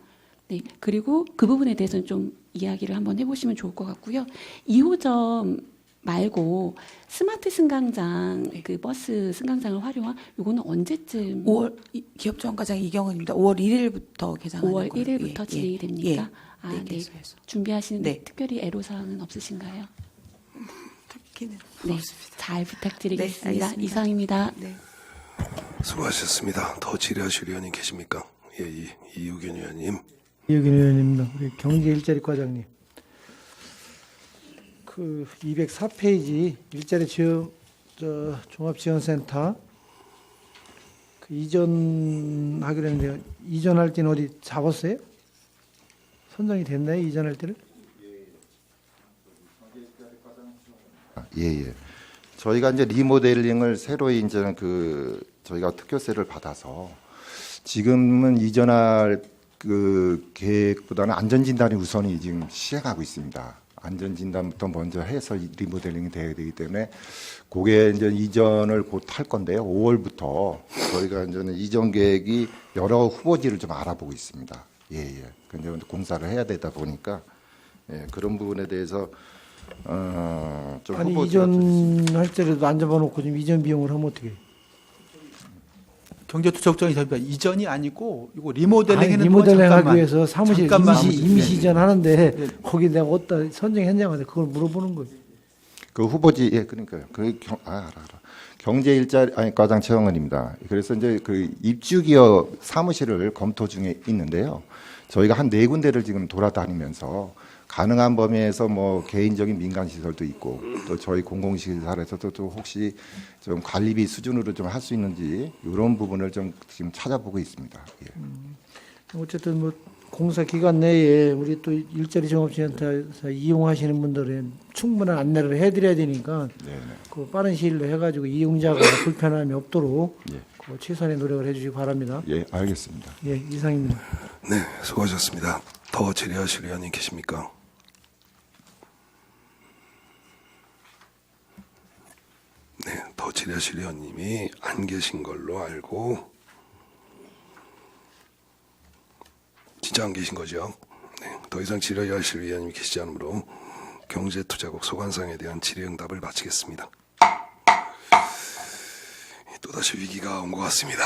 Speaker 10: 네, 그리고 그 부분에 대해서는 좀 이야기를 한번 해보시면 좋을 것 같고요. 2호점 말고 스마트 승강장, 그 버스 승강장을 활용한 요거는 언제쯤?
Speaker 13: 5월 기업지원과장 이경은입니다. 5월 1일부터 개장하는
Speaker 10: 5월
Speaker 13: 걸로.
Speaker 10: 1일부터
Speaker 13: 예,
Speaker 10: 진행이
Speaker 13: 예,
Speaker 10: 됩니까?
Speaker 13: 예.
Speaker 10: 아,
Speaker 13: 네,
Speaker 10: 네.
Speaker 13: 계속해서.
Speaker 10: 준비하시는데
Speaker 13: 네.
Speaker 10: 특별히 애로사항은 없으신가요?
Speaker 13: 특기는
Speaker 10: 네,
Speaker 13: 없습니다.
Speaker 10: 잘 부탁드리겠습니다.
Speaker 13: 네, 알겠습니다.
Speaker 10: 이상입니다.
Speaker 13: 네.
Speaker 1: 수고하셨습니다. 더 질의하실 의원님 계십니까? 예, 이유균 의원님.
Speaker 11: 이유균 의원입니다. 우리 경제 일자리 과장님. 그 204페이지 일자리 지원 종합지원센터 그 이전하기로 했는데 이전할 때는 어디 잡았어요? 선정이 됐나요? 이전할 때를?
Speaker 12: 예. 저희가 이제 리모델링을 새로 이제 저희가 특효세를 받아서 지금은 이전할 그 계획보다는 안전진단이 우선이 지금 시행하고 있습니다. 안전진단부터 먼저 해서 리모델링이 돼야 되기 때문에 그게 이제 이전을 곧 할 건데요. 5월부터 저희가 이제는 이전 계획이 여러 후보지를 좀 알아보고 있습니다. 예. 근데 공사를 해야 되다 보니까 그런 부분에 대해서 좀
Speaker 11: 아니
Speaker 12: 후보지가
Speaker 11: 이전할 때라도 안 잡아놓고 지금 이전 비용을 하면 어떻게?
Speaker 14: 경제투자국장이 됩니다. 이전이 아니고 이거 리모델링
Speaker 11: 아니,
Speaker 14: 해는
Speaker 11: 리모델링 하기 위해서 사무실 임시
Speaker 14: 네.
Speaker 11: 이전 하는데 거기 내가 어디다 선정했냐고 그걸 물어보는 거예요.
Speaker 12: 그 후보지 그러니까요. 알아. 경제 일자리 과장 최영은입니다. 그래서 이제 그 입주기업 사무실을 검토 중에 있는데요. 저희가 한 4군데를 지금 돌아다니면서 가능한 범위에서 뭐 개인적인 민간 시설도 있고 또 저희 공공시설에서도 또 혹시 좀 관리비 수준으로 좀 할 수 있는지 이런 부분을 좀 지금 찾아보고 있습니다. 예.
Speaker 11: 어쨌든 뭐 공사 기간 내에 우리 또 일자리 종합지원센터 이용하시는 분들은 충분한 안내를 해드려야 되니까 그 빠른 시일로 해가지고 이용자가 불편함이 없도록 그 최선의 노력을 해주시기 바랍니다.
Speaker 12: 예, 알겠습니다.
Speaker 11: 예, 이상입니다.
Speaker 1: 네, 수고하셨습니다. 더 질의하실 의원님 계십니까? 네, 더 질의하실 의원님이 안 계신 걸로 알고 진짜 안 계신 거죠? 네, 더 이상 질의하실 의원님이 계시지 않으므로 경제투자국 소관상에 대한 질의응답을 마치겠습니다. 또다시 위기가 온 것 같습니다.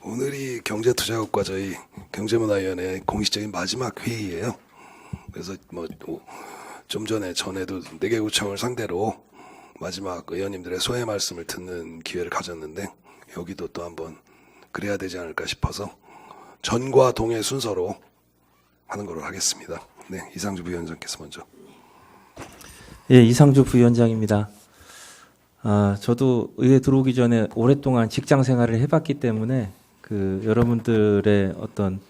Speaker 1: 오늘이 경제투자국과 저희 경제문화위원회 공식적인 마지막 회의예요. 그래서 좀 전에도 4개 구청을 상대로 마지막 의원님들의 소회 말씀을 듣는 기회를 가졌는데 여기도 또 한번 그래야 되지 않을까 싶어서 전과 동의 순서로 하는 걸로 하겠습니다. 네, 이상주 부위원장께서 먼저.
Speaker 6: 예, 이상주 부위원장입니다. 저도 의회 들어오기 전에 오랫동안 직장 생활을 해봤기 때문에 여러분들의 어떤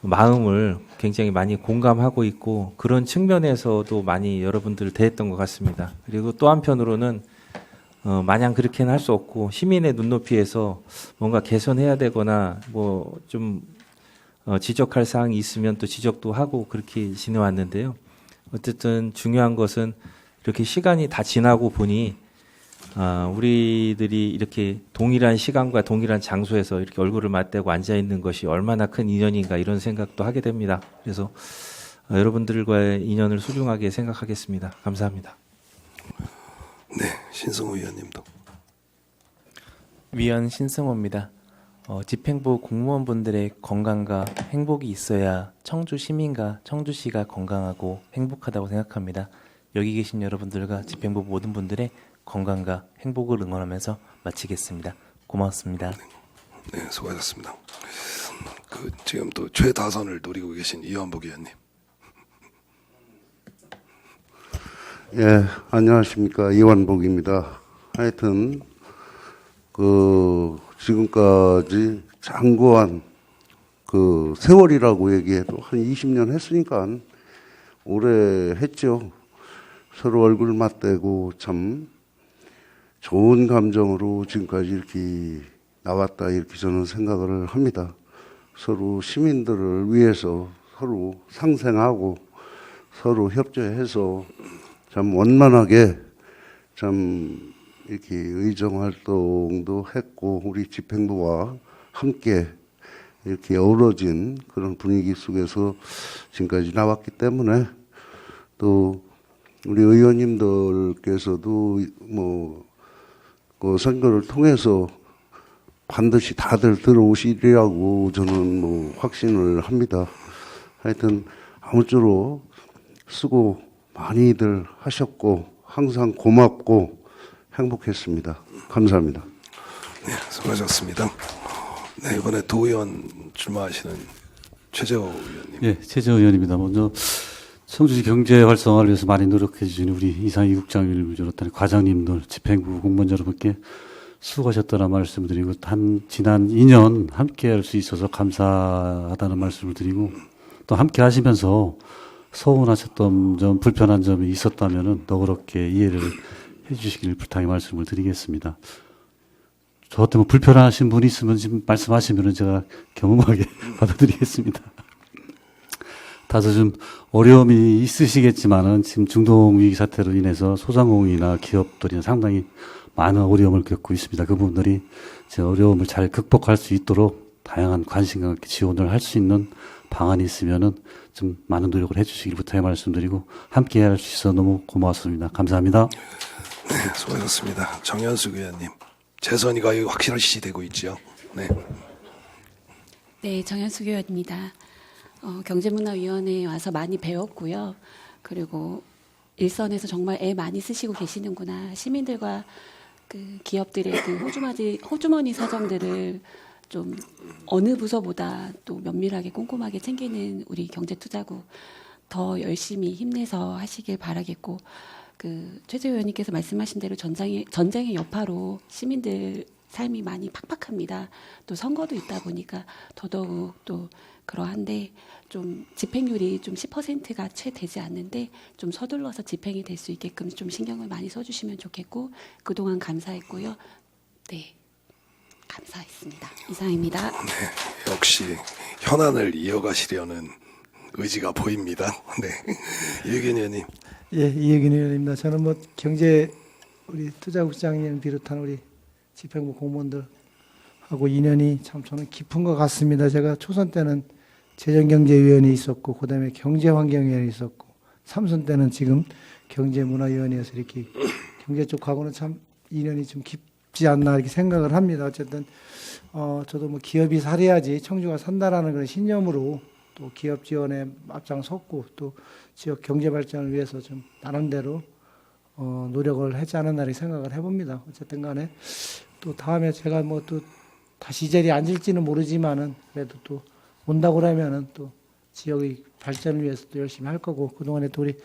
Speaker 6: 마음을 굉장히 많이 공감하고 있고 그런 측면에서도 많이 여러분들을 대했던 것 같습니다. 그리고 또 한편으로는 마냥 그렇게는 할 수 없고 시민의 눈높이에서 뭔가 개선해야 되거나 뭐 좀 지적할 사항이 있으면 또 지적도 하고 그렇게 지내왔는데요. 어쨌든 중요한 것은 이렇게 시간이 다 지나고 보니 우리들이 이렇게 동일한 시간과 동일한 장소에서 이렇게 얼굴을 맞대고 앉아 있는 것이 얼마나 큰 인연인가 이런 생각도 하게 됩니다. 그래서 여러분들과의 인연을 소중하게 생각하겠습니다. 감사합니다.
Speaker 1: 네, 신승호 의원님도.
Speaker 7: 위원 신승호입니다. 집행부 공무원분들의 건강과 행복이 있어야 청주 시민과 청주시가 건강하고 행복하다고 생각합니다. 여기 계신 여러분들과 집행부 모든 분들의 건강과 행복을 응원하면서 마치겠습니다. 고맙습니다.
Speaker 1: 네, 수고하셨습니다. 지금 또 최다선을 노리고 계신 이완복 의원님.
Speaker 8: 예, 안녕하십니까. 이완복입니다. 하여튼 지금까지 장구한 세월이라고 얘기해도 한 20년 했으니까 오래 했죠. 서로 얼굴 맞대고 참 좋은 감정으로 지금까지 이렇게 나왔다 이렇게 저는 생각을 합니다. 서로 시민들을 위해서 서로 상생하고 서로 협조해서 참 원만하게 참 이렇게 의정 활동도 했고 우리 집행부와 함께 이렇게 어우러진 그런 분위기 속에서 지금까지 나왔기 때문에 또 우리 의원님들께서도 그 선거를 통해서 반드시 다들 들어오시리라고 저는 확신을 합니다. 하여튼 아무쪼록 수고 많이들 하셨고 항상 고맙고 행복했습니다. 감사합니다.
Speaker 1: 네, 수고하셨습니다. 네, 이번에 도의원 출마하시는 최재호 의원님.
Speaker 9: 예, 최재호 의원입니다. 먼저 청주시 경제 활성화를 위해서 많이 노력해 주신 우리 이상희 국장님을 비롯한 과장님들, 집행부 공무원 여러분께 수고하셨다는 말씀을 드리고 지난 2년 함께 할 수 있어서 감사하다는 말씀을 드리고 또 함께 하시면서 서운하셨던 점, 불편한 점이 있었다면 너그럽게 이해를 해 주시길 부탁의 말씀을 드리겠습니다. 저 때문에 불편하신 분이 있으면 지금 말씀하시면 제가 경험하게 받아드리겠습니다. 다소 좀 어려움이 있으시겠지만은 지금 중동위기 사태로 인해서 소상공인이나 기업들이 상당히 많은 어려움을 겪고 있습니다. 그 부분들이 제 어려움을 잘 극복할 수 있도록 다양한 관심과 함께 지원을 할 수 있는 방안이 있으면은 좀 많은 노력을 해주시길 부탁의 말씀드리고 함께 할 수 있어서 너무 고맙습니다. 감사합니다.
Speaker 1: 네, 수고하셨습니다. 정현숙 의원님. 재선이가 확실시 되고 있죠. 네.
Speaker 10: 네, 정현숙 의원입니다. 경제문화위원회에 와서 많이 배웠고요. 그리고 일선에서 정말 애 많이 쓰시고 계시는구나. 시민들과 그 기업들의 그 호주머니 사정들을 좀 어느 부서보다 또 면밀하게 꼼꼼하게 챙기는 우리 경제투자국 더 열심히 힘내서 하시길 바라겠고, 그 최재호 의원님께서 말씀하신 대로 전쟁의 여파로 시민들 삶이 많이 팍팍합니다. 또 선거도 있다 보니까 더더욱 또 그러한데 좀 집행률이 좀 10%가 채 되지 않는데 좀 서둘러서 집행이 될 수 있게끔 좀 신경을 많이 써주시면 좋겠고, 그동안 감사했고요. 네, 감사했습니다. 이상입니다.
Speaker 1: 네, 역시 현안을 이어가시려는 의지가 보입니다. 네, 이혜균 의원님.
Speaker 11: 예, 이혜균 의원입니다. 저는 경제 우리 투자국장님 비롯한 우리 집행부 공무원들하고 인연이 참 저는 깊은 것 같습니다. 제가 초선 때는 재정경제위원회 있었고, 그다음에 경제환경위원회 있었고, 3선 때는 지금 경제문화위원회에서 이렇게 경제 쪽하고는 참 인연이 좀 깊지 않나 이렇게 생각을 합니다. 어쨌든 저도 기업이 살아야지 청주가 산다라는 그런 신념으로 또 기업 지원에 앞장섰고 또 지역 경제 발전을 위해서 좀 나름대로 노력을 하지 않았나 이렇게 생각을 해봅니다. 어쨌든 간에 또 다음에 제가 또 다시 이 자리에 앉을지는 모르지만은 그래도 또 온다고 그러면은 또 지역의 발전을 위해서 또 열심히 할 거고, 그동안에 또 우리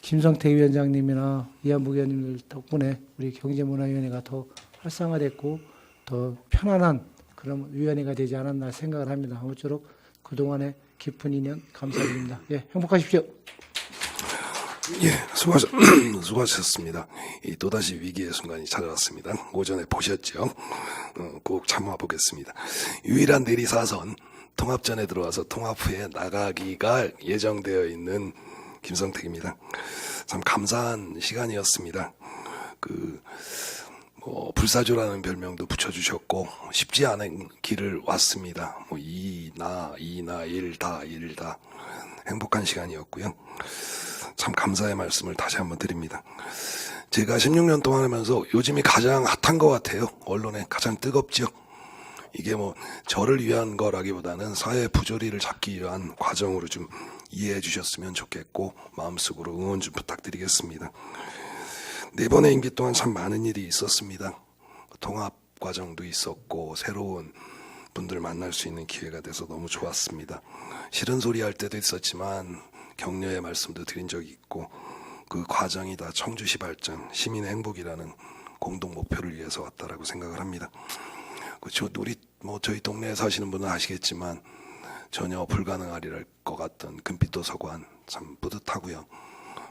Speaker 11: 김성태 위원장님이나 이한복 의원님들 덕분에 우리 경제문화위원회가 더 활성화됐고 더 편안한 그런 위원회가 되지 않았나 생각을 합니다. 아무쪼록 그동안의 깊은 인연 감사드립니다. 예, 행복하십시오.
Speaker 1: 예, 수고하셨습니다. 또다시 위기의 순간이 찾아왔습니다. 오전에 보셨죠? 꼭 참아 보겠습니다. 유일한 내리사선 통합전에 들어와서 통합 후에 나가기가 예정되어 있는 김성택입니다. 참 감사한 시간이었습니다. 불사조라는 별명도 붙여주셨고 쉽지 않은 길을 왔습니다. 일다 행복한 시간이었고요. 참 감사의 말씀을 다시 한번 드립니다. 제가 16년 동안 하면서 요즘이 가장 핫한 것 같아요. 언론에 가장 뜨겁죠. 이게 저를 위한 거라기보다는 사회 부조리를 잡기 위한 과정으로 좀 이해해 주셨으면 좋겠고 마음속으로 응원 좀 부탁드리겠습니다. 4번의 임기 동안 참 많은 일이 있었습니다. 통합 과정도 있었고 새로운 분들 만날 수 있는 기회가 돼서 너무 좋았습니다. 싫은 소리 할 때도 있었지만 격려의 말씀도 드린 적이 있고 그 과정이 다 청주시 발전, 시민의 행복이라는 공동 목표를 위해서 왔다라고 생각을 합니다. 저희 동네에 사시는 분은 아시겠지만 전혀 불가능하리랄 것 같던 금빛도서관 참 뿌듯하고요.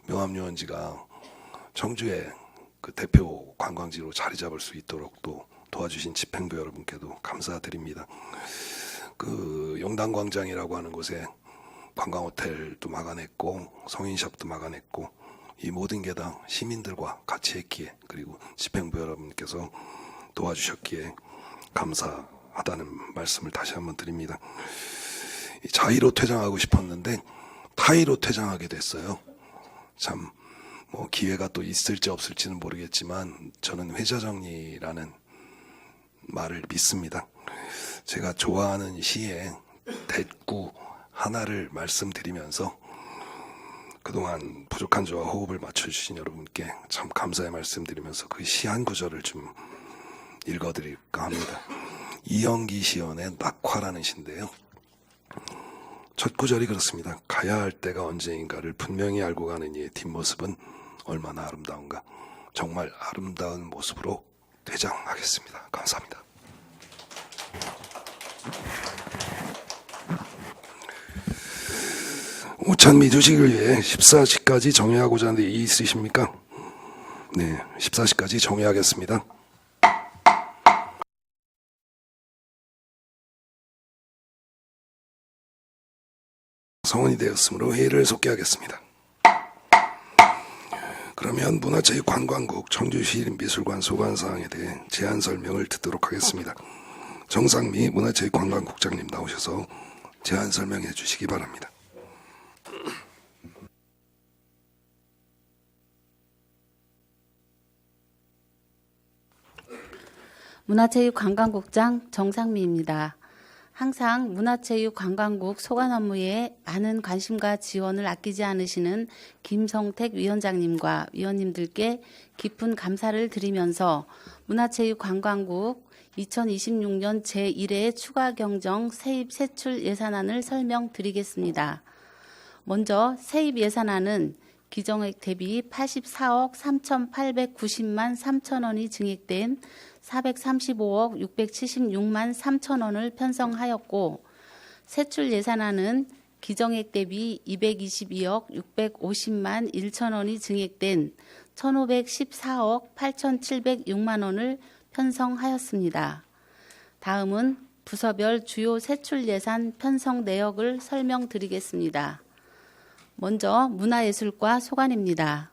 Speaker 1: 명암유원지가 청주의 그 대표 관광지로 자리 잡을 수 있도록 또 도와주신 집행부 여러분께도 감사드립니다. 용단광장이라고 하는 곳에 관광호텔도 막아냈고 성인샵도 막아냈고 이 모든 게 다 시민들과 같이 했기에, 그리고 집행부 여러분께서 도와주셨기에 감사합니다. 필요하다는 말씀을 다시 한번 드립니다. 자의로 퇴장하고 싶었는데 타의로 퇴장하게 됐어요. 참 뭐 기회가 또 있을지 없을지는 모르겠지만 저는 회자정리라는 말을 믿습니다. 제가 좋아하는 시의 대구 하나를 말씀드리면서 그동안 부족한 저와 호흡을 맞춰주신 여러분께 참 감사의 말씀드리면서 그 시 한 구절을 좀 읽어드릴까 합니다. 이영기 시연의 낙화라는 시인데요. 첫 구절이 그렇습니다. 가야 할 때가 언제인가를 분명히 알고 가는 이의 뒷모습은 얼마나 아름다운가. 정말 아름다운 모습으로 퇴장하겠습니다. 감사합니다. 우찬미 주식을 위해 14시까지 정회하고자 하는데 있으십니까? 네, 14시까지 정회하겠습니다. 성원이 되었으므로 회의를 속개하겠습니다. 그러면 문화체육관광국 청주시립미술관 소관사항에 대해 제안 설명을 듣도록 하겠습니다. 정상미 문화체육관광국장님 나오셔서 제안 설명해 주시기 바랍니다.
Speaker 15: 문화체육관광국장 정상미입니다. 항상 문화체육관광국 소관 업무에 많은 관심과 지원을 아끼지 않으시는 김성택 위원장님과 위원님들께 깊은 감사를 드리면서 문화체육관광국 2026년 제1회 추가경정 세입 세출 예산안을 설명드리겠습니다. 먼저 세입 예산안은 기정액 대비 84억 3,890만 3천 원이 증액된 435억 676만 3천 원을 편성하였고, 세출 예산안은 기정액 대비 222억 650만 1천 원이 증액된 1,514억 8,706만 원을 편성하였습니다. 다음은 부서별 주요 세출 예산 편성 내역을 설명드리겠습니다. 먼저 문화예술과 소관입니다.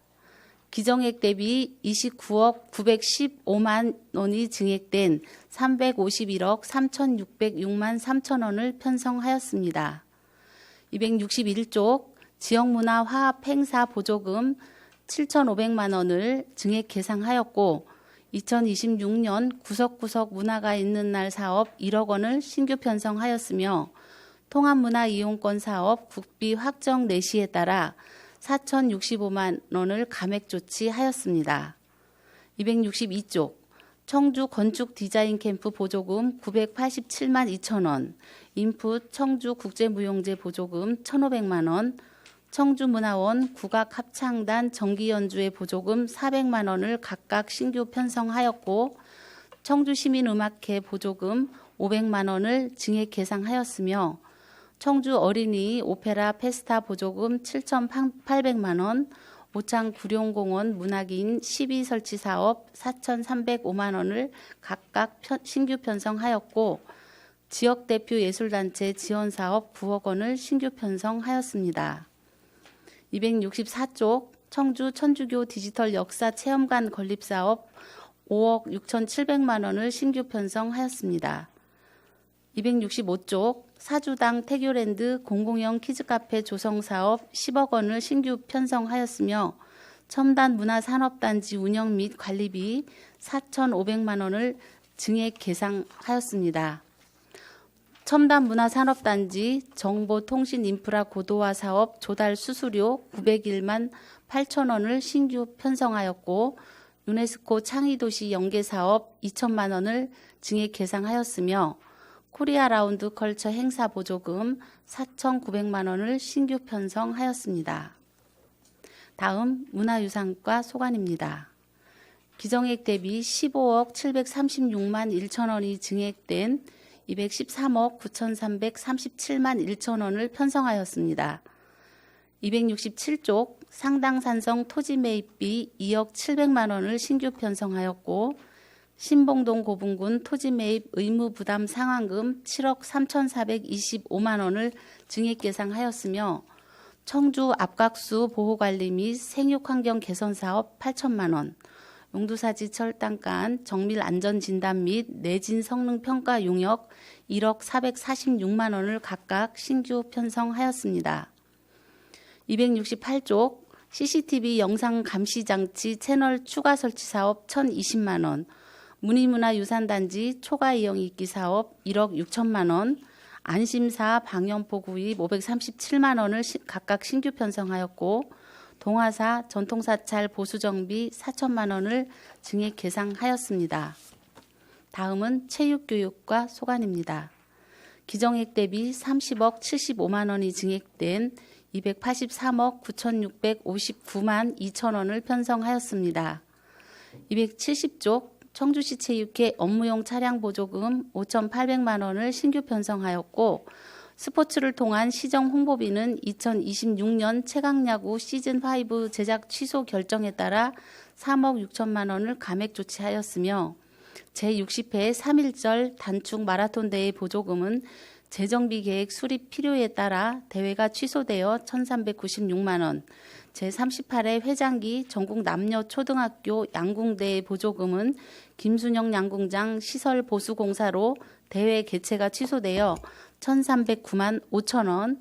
Speaker 15: 기정액 대비 29억 915만 원이 증액된 351억 3,606만 3천 원을 편성하였습니다. 261쪽 지역문화 화합 행사 보조금 7,500만 원을 증액 계상하였고, 2026년 구석구석 문화가 있는 날 사업 1억 원을 신규 편성하였으며, 통합문화 이용권 사업 국비 확정 내시에 따라 4,065만 원을 감액 조치하였습니다. 262쪽 청주 건축 디자인 캠프 보조금 987만 2천 원, 인풋 청주 국제무용제 보조금 1,500만 원, 청주문화원 국악합창단 정기연주회 보조금 400만 원을 각각 신규 편성하였고, 청주시민음악회 보조금 500만 원을 증액 계상하였으며, 청주 어린이 오페라 페스타 보조금 7,800만 원, 오창 구룡공원 문화기인 12 설치 사업 4,305만 원을 각각 신규 편성하였고, 지역 대표 예술단체 지원 사업 9억 원을 신규 편성하였습니다. 264쪽 청주 천주교 디지털 역사 체험관 건립 사업 5억 6,700만 원을 신규 편성하였습니다. 265쪽 사주당 태교랜드 공공형 키즈카페 조성 사업 10억 원을 신규 편성하였으며, 첨단 문화산업단지 운영 및 관리비 4,500만 원을 증액 계상하였습니다. 첨단 문화산업단지 정보통신인프라 고도화 사업 조달 수수료 901만 8천 원을 신규 편성하였고, 유네스코 창의도시 연계사업 2천만 원을 증액 계상하였으며, 코리아 라운드 컬처 행사 보조금 4,900만 원을 신규 편성하였습니다. 다음 문화유산과 소관입니다. 기정액 대비 15억 736만 1천 원이 증액된 213억 9,337만 1천 원을 편성하였습니다. 267쪽 상당산성 토지 매입비 2억 700만 원을 신규 편성하였고, 신봉동 고분군 토지 매입 의무 부담 상환금 7억 3,425만 원을 증액 계상하였으며, 청주 앞각수 보호관리 및 생육환경 개선 사업 8천만 원, 용두사지 철당간 정밀 안전진단 및 내진 성능 평가 용역 1억 446만 원을 각각 신규 편성하였습니다. 268쪽 CCTV 영상 감시 장치 채널 추가 설치 사업 1,020만 원, 문화유산단지 초과 이용 있기 사업 1억 6천만 원, 안심사 방염포 구입 537만 원을 각각 신규 편성하였고 동아사 전통사찰 보수정비 4천만 원을 증액 계상하였습니다. 다음은 체육교육과 소관입니다. 기정액 대비 30억 75만 원이 증액된 283억 9,659만 2천 원을 편성하였습니다. 270쪽 청주시 체육회 업무용 차량 보조금 5,800만 원을 신규 편성하였고 스포츠를 통한 시정 홍보비는 2026년 최강야구 시즌5 제작 취소 결정에 따라 3억 6천만 원을 감액 조치하였으며 제60회 3.1절 단축 마라톤 대회 보조금은 재정비 계획 수립 필요에 따라 대회가 취소되어 1,396만 원, 제38회 회장기 전국 남녀 초등학교 양궁대회 보조금은 김순영 양궁장 시설 보수 공사로 대회 개최가 취소되어 1,309만 5천 원,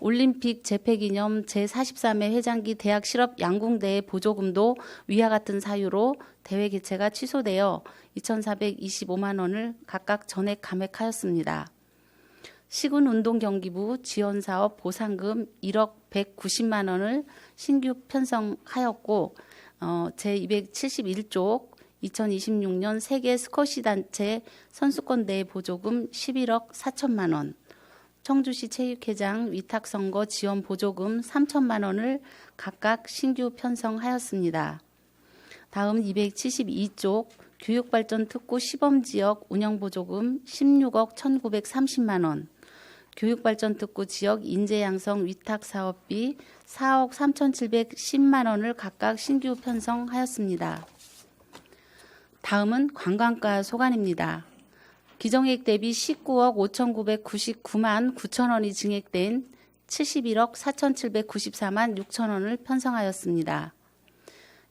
Speaker 15: 올림픽 재패기념 제43회 회장기 대학 실업 양궁대회 보조금도 위와 같은 사유로 대회 개최가 취소되어 2,425만 원을 각각 전액 감액하였습니다. 시군운동경기부 지원사업 보상금 1억 190만 원을 신규 편성하였고 제271쪽 2026년 세계 스쿼시 단체 선수권 대회 보조금 11억 4천만 원, 청주시 체육회장 위탁선거 지원 보조금 3천만 원을 각각 신규 편성하였습니다. 다음 272쪽 교육발전특구 시범지역 운영보조금 16억 1,930만 원, 교육발전특구 지역 인재양성 위탁사업비 4억 3,710만 원을 각각 신규 편성하였습니다. 다음은 관광가 소관입니다. 기정액 대비 19억 5,999만 9천 원이 증액된 71억 4,794만 6천 원을 편성하였습니다.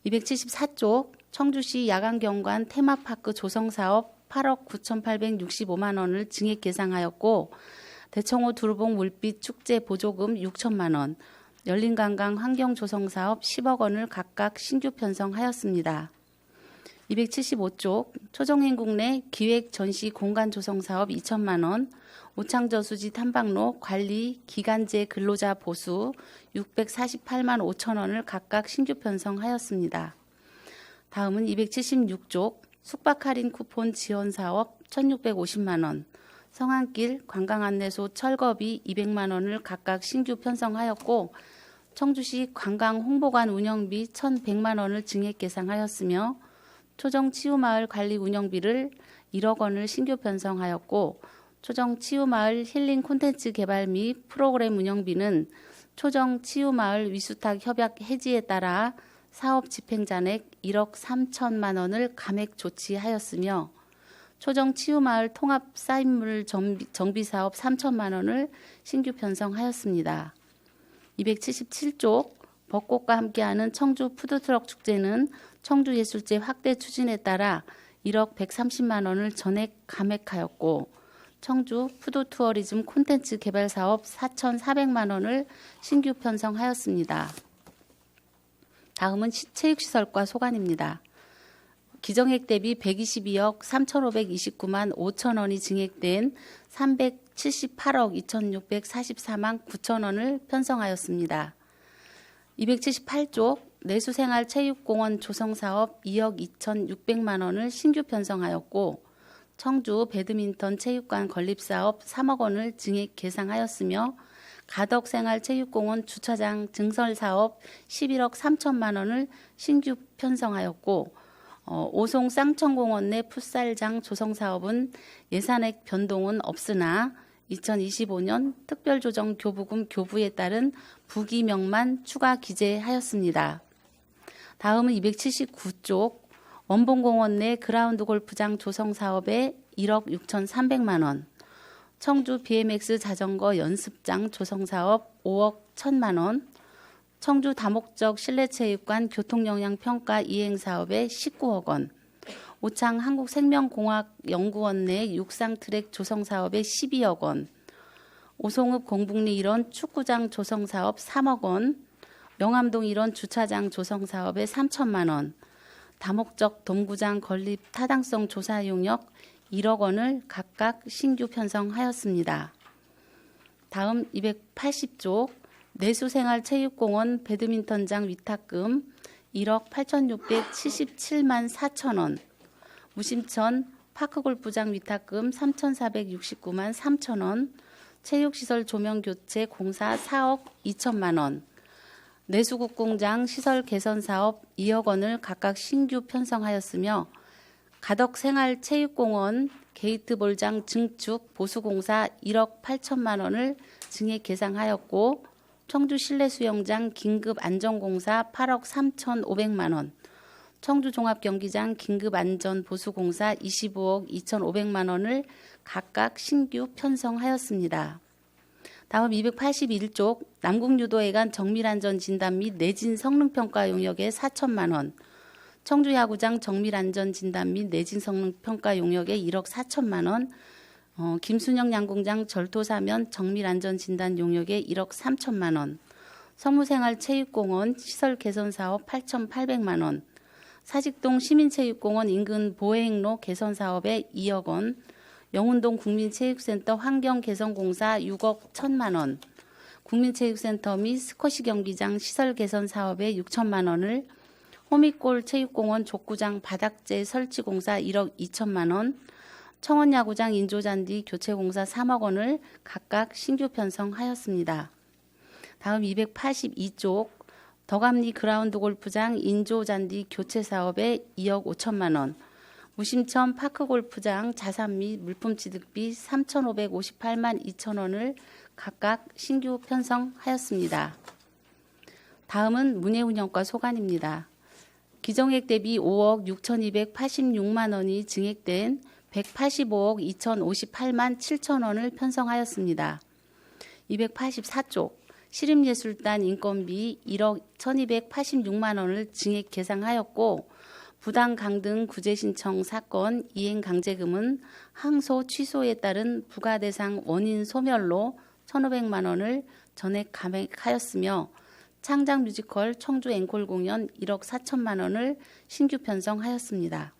Speaker 15: 274쪽 청주시 야간경관 테마파크 조성사업 8억 9,865만 원을 증액 계상하였고 대청호 두루봉 물빛 축제 보조금 6천만 원, 열린관광 환경조성사업 10억 원을 각각 신규 편성하였습니다. 275쪽 초정행국 내 기획 전시 공간 조성 사업 2천만 원, 오창저수지 탐방로 관리 기간제 근로자 보수 648만 5천 원을 각각 신규 편성하였습니다. 다음은 276쪽 숙박 할인 쿠폰 지원 사업 1,650만 원, 성안길 관광안내소 철거비 200만 원을 각각 신규 편성하였고 청주시 관광홍보관 운영비 1,100만 원을 증액 계상하였으며 초정치유마을 관리 운영비를 1억 원을 신규 편성하였고 초정치유마을 힐링 콘텐츠 개발 및 프로그램 운영비는 초정치유마을 위수탁 협약 해지에 따라 사업 집행잔액 1억 3천만 원을 감액 조치하였으며 초정치유마을 통합 쌓인물 정비 사업 3천만 원을 신규 편성하였습니다. 277쪽 벚꽃과 함께하는 청주 푸드트럭 축제는 청주예술제 확대 추진에 따라 1억 130만 원을 전액 감액하였고 청주 푸드투어리즘 콘텐츠 개발 사업 4,400만 원을 신규 편성하였습니다. 다음은 체육시설과 소관입니다. 기정액 대비 122억 3,529만 5천 원이 증액된 378억 2,644만 9천 원을 편성하였습니다. 278쪽 내수생활체육공원 조성사업 2억 2,600만 원을 신규 편성하였고 청주 배드민턴 체육관 건립사업 3억 원을 증액 계상하였으며 가덕생활체육공원 주차장 증설사업 11억 3천만 원을 신규 편성하였고 오송 쌍천공원 내 풋살장 조성사업은 예산액 변동은 없으나 2025년 특별조정 교부금 교부에 따른 부기명만 추가 기재하였습니다. 다음은 279쪽 원봉공원 내 그라운드 골프장 조성 사업에 1억 6,300만 원, 청주 BMX 자전거 연습장 조성 사업 5억 1천만 원, 청주 다목적 실내체육관 교통영향평가 이행사업에 19억 원, 오창 한국생명공학연구원 내 육상트랙 조성사업에 12억 원, 오송읍 공북리 일원 축구장 조성사업 3억 원, 명암동 일원 주차장 조성사업에 3천만 원, 다목적 dom구장 건립 타당성 조사 용역 1억 원을 각각 신규 편성하였습니다. 다음 280쪽 내수생활체육공원 배드민턴장 위탁금 1억 8,677만 4천 원, 무심천 파크골프장 위탁금 3,469만 3천 원, 체육시설 조명교체 공사 4억 2천만 원, 내수국공장 시설 개선 사업 2억 원을 각각 신규 편성하였으며 가덕생활체육공원 게이트볼장 증축 보수공사 1억 8천만 원을 증액 예상하였고 청주실내수영장 긴급안전공사 8억 3,500만 원, 청주종합경기장 긴급안전보수공사 25억 2,500만 원을 각각 신규 편성하였습니다. 다음 281쪽 남국유도회관 정밀안전진단 및 내진 성능평가 용역에 4천만 원, 청주야구장 정밀안전진단 및 내진 성능평가 용역에 1억 4천만 원, 김순영 양궁장 절도사면 정밀안전진단 용역에 1억 3천만 원, 성무생활체육공원 시설개선사업 8,800만 원, 사직동 시민체육공원 인근 보행로 개선사업에 2억 원, 영운동 국민체육센터 환경개선공사 6억 1천만 원, 국민체육센터 및 스쿼시 경기장 시설 개선 사업에 6천만 원을, 호미골 체육공원 족구장 바닥재 설치 공사 1억 2천만 원, 청원야구장 인조잔디 교체 공사 3억 원을 각각 신규 편성하였습니다. 다음 282쪽 덕암리 그라운드 골프장 인조잔디 교체 사업에 2억 5천만 원, 무심천 파크골프장 자산 및 물품 취득비 3,558만 2천 원을 각각 신규 편성하였습니다. 다음은 문예운영과 소관입니다. 기정액 대비 5억 6,286만 원이 증액된 185억 2,058만 7천 원을 편성하였습니다. 284쪽 시립예술단 인건비 1억 1,286만 원을 증액 계상하였고 부당 강등 구제 신청 사건 이행 강제금은 항소 취소에 따른 부가대상 원인 소멸로 1,500만 원을 전액 감액하였으며 창작 뮤지컬 청주 앵콜 공연 1억 4천만 원을 신규 편성하였습니다.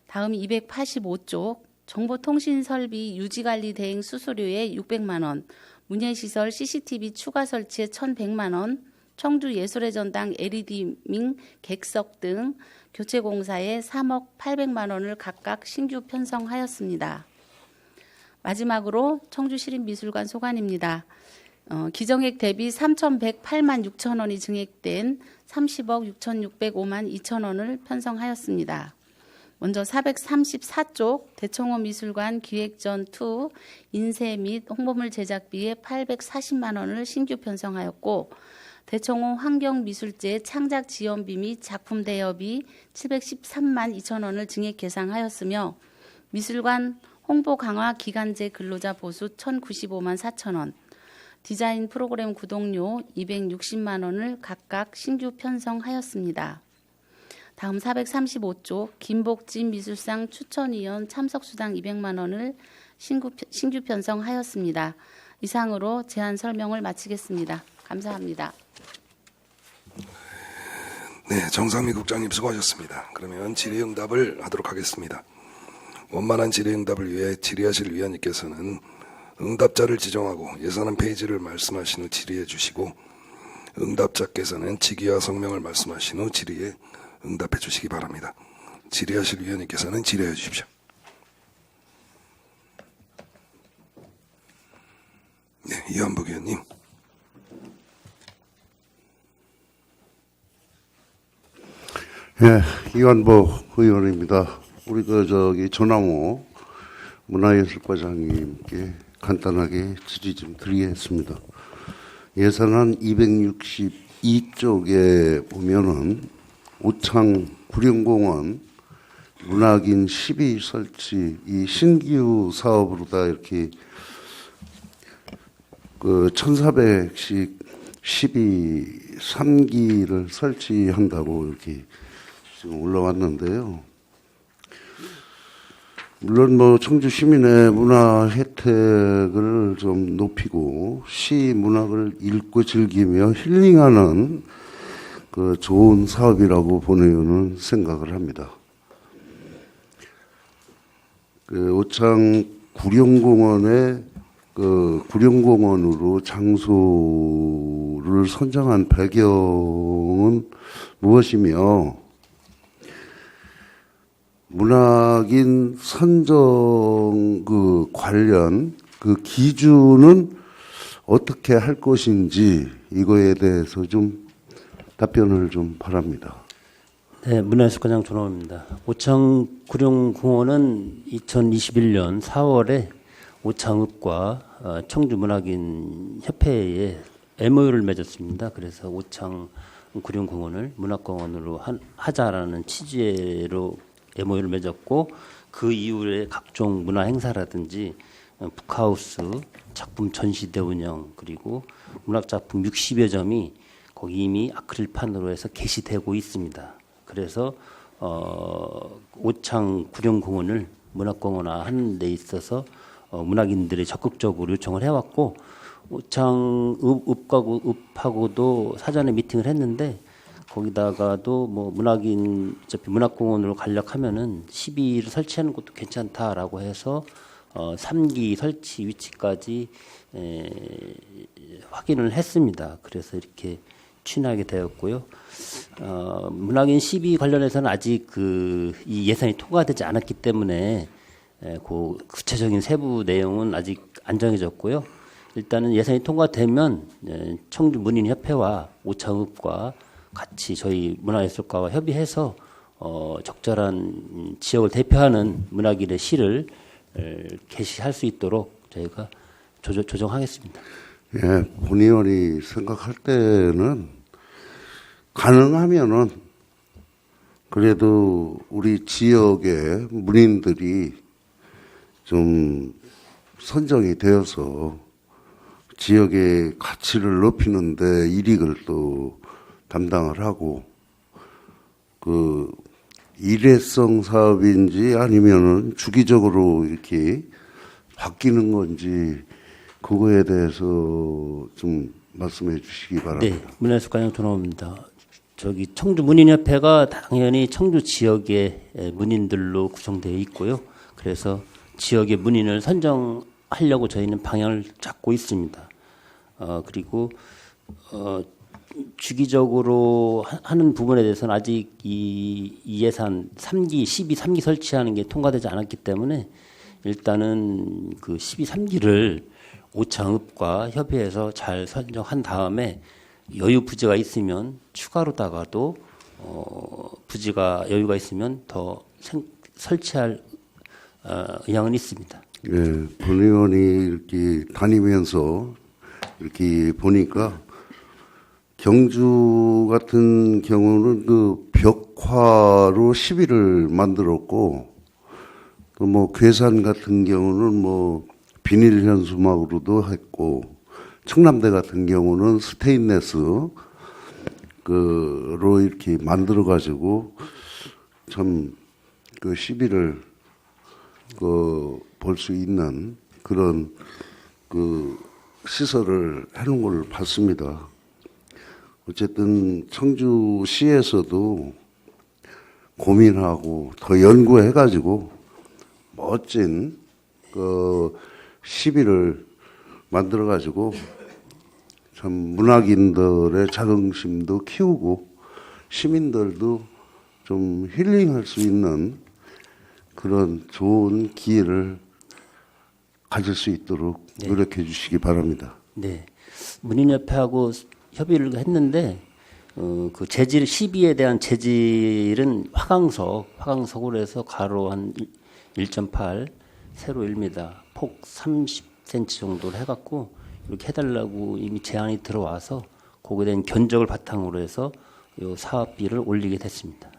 Speaker 15: 다음 285쪽 정보통신설비 유지관리 대행 수수료에 600만 원, 문예시설 CCTV 추가 설치에 1,100만 원, 청주 예술의 전당 LED밍 객석 등 교체 공사에 3억 800만 원을 각각 신규 편성하였습니다. 마지막으로 청주시립미술관 소관입니다. 기정액 대비 3,108만 6천 원이 증액된 30억 6,605만 2천 원을 편성하였습니다. 먼저 434쪽 대청호 미술관 기획전2 인쇄 및 홍보물 제작비에 840만 원을 신규 편성하였고 대청호 환경미술제 창작 지원비 및 작품 대여비 713만 2천 원을 증액 계상하였으며 미술관 홍보 강화 기간제 근로자 보수 1,095만 4천 원, 디자인 프로그램 구독료 260만 원을 각각 신규 편성하였습니다. 다음 435쪽 김복진 미술상 추천위원 참석수당 200만 원을 신규 편성하였습니다. 이상으로 제안 설명을 마치겠습니다. 감사합니다.
Speaker 1: 네, 정상미 국장님 수고하셨습니다. 그러면 질의응답을 하도록 하겠습니다. 원만한 질의응답을 위해 질의하실 위원님께서는 응답자를 지정하고 예산안 페이지를 말씀하신 후 질의해 주시고 응답자께서는 직위와 성명을 말씀하신 후 질의에 응답해 주시기 바랍니다. 질의하실 위원님께서는 질의해 주십시오. 네, 이완복 의원님.
Speaker 8: 예, 이완복 의원입니다. 우리 조남호 문화예술과장님께 간단하게 질의 좀 드리겠습니다. 예산안 262쪽에 보면은 오창 구령공원 문학인 12 설치 이 신규 사업으로 다 이렇게 1,400씩 12 3기를 설치한다고 이렇게 지금 올라왔는데요. 물론 뭐 청주 시민의 문화 혜택을 좀 높이고 시 문학을 읽고 즐기며 힐링하는 그 좋은 사업이라고 본의원은 생각을 합니다. 그 오창 구룡공원의 그 구룡공원으로 장소를 선정한 배경은 무엇이며 문학인 선정 그 관련 그 기준은 어떻게 할 것인지 이거에 대해서 좀 답변을 좀 바랍니다.
Speaker 16: 네, 문화예술과장 존엄입니다. 오창 구룡공원은 2021년 4월에 오창읍과 청주문학인 협회에 MOU를 맺었습니다. 그래서 오창 구룡공원을 문학공원으로 하자라는 취지로 MOU를 맺었고 그 이후에 각종 문화 행사라든지 북하우스 작품 전시대 운영 그리고 문학작품 60여 점이 거기 이미 아크릴판으로 해서 게시되고 있습니다. 그래서 오창 구룡공원을 문학공원화하는 데 있어서 문학인들이 적극적으로 요청을 해왔고 오창 읍하고도 사전에 미팅을 했는데 거기다가도 뭐 문학인 어차피 문학공원으로 간략하면은 12를 설치하는 것도 괜찮다라고 해서 3기 설치 위치까지 확인을 했습니다. 그래서 이렇게 추진하게 되었고요. 문학인 12 관련해서는 아직 이 예산이 통과되지 않았기 때문에 그 구체적인 세부 내용은 아직 안 정해졌고요. 일단은 예산이 통과되면 청주 문인협회와 오창읍과 같이 저희 문화예술과와 협의해서 적절한 지역을 대표하는 문학인의 시를 게시할 수 있도록 저희가 조정하겠습니다.
Speaker 8: 예, 본의원이 생각할 때는 가능하면은 그래도 우리 지역의 문인들이 좀 선정이 되어서 지역의 가치를 높이는데 일익을 또 담당을 하고 그 일회성 사업인지 아니면은 주기적으로 이렇게 바뀌는 건지 그거에 대해서 좀 말씀해 주시기 바랍니다.
Speaker 16: 네, 문화예술과장 존엄입니다. 저기 청주 문인협회가 당연히 청주 지역의 문인들로 구성되어 있고요. 그래서 지역의 문인을 선정하려고 저희는 방향을 잡고 있습니다. 그리고 주기적으로 하는 부분에 대해서는 아직 이 예산 3기, 12, 3기 설치하는 게 통과되지 않았기 때문에 일단은 그 12, 3기를 오창읍과 협의해서 잘 선정한 다음에 여유 부지가 있으면 추가로다가도 부지가 여유가 있으면 더 설치할 의향은 있습니다.
Speaker 8: 예, 본 의원이 이렇게 다니면서 이렇게 보니까 경주 같은 경우는 그 벽화로 시비를 만들었고 또 뭐 괴산 같은 경우는 뭐 비닐 현수막으로도 했고 청남대 같은 경우는 스테인레스 그로 이렇게 만들어 가지고 참 그 시비를 볼 수 있는 그런 그 시설을 해놓은 걸 봤습니다. 어쨌든 청주시에서도 고민하고 더 연구해가지고 멋진 그 시비를 만들어가지고 참 문학인들의 자긍심도 키우고 시민들도 좀 힐링할 수 있는 그런 좋은 기회를 가질 수 있도록 노력해 주시기 바랍니다.
Speaker 16: 네, 문인협회하고 협의를 했는데 그 재질 시비에 대한 재질은 화강석으로 해서 가로 한 1.8, 세로 1m, 폭 30cm 정도를 해갖고 이렇게 해달라고 이미 제안이 들어와서 거기에 대한 견적을 바탕으로 해서 이 사업비를 올리게 됐습니다.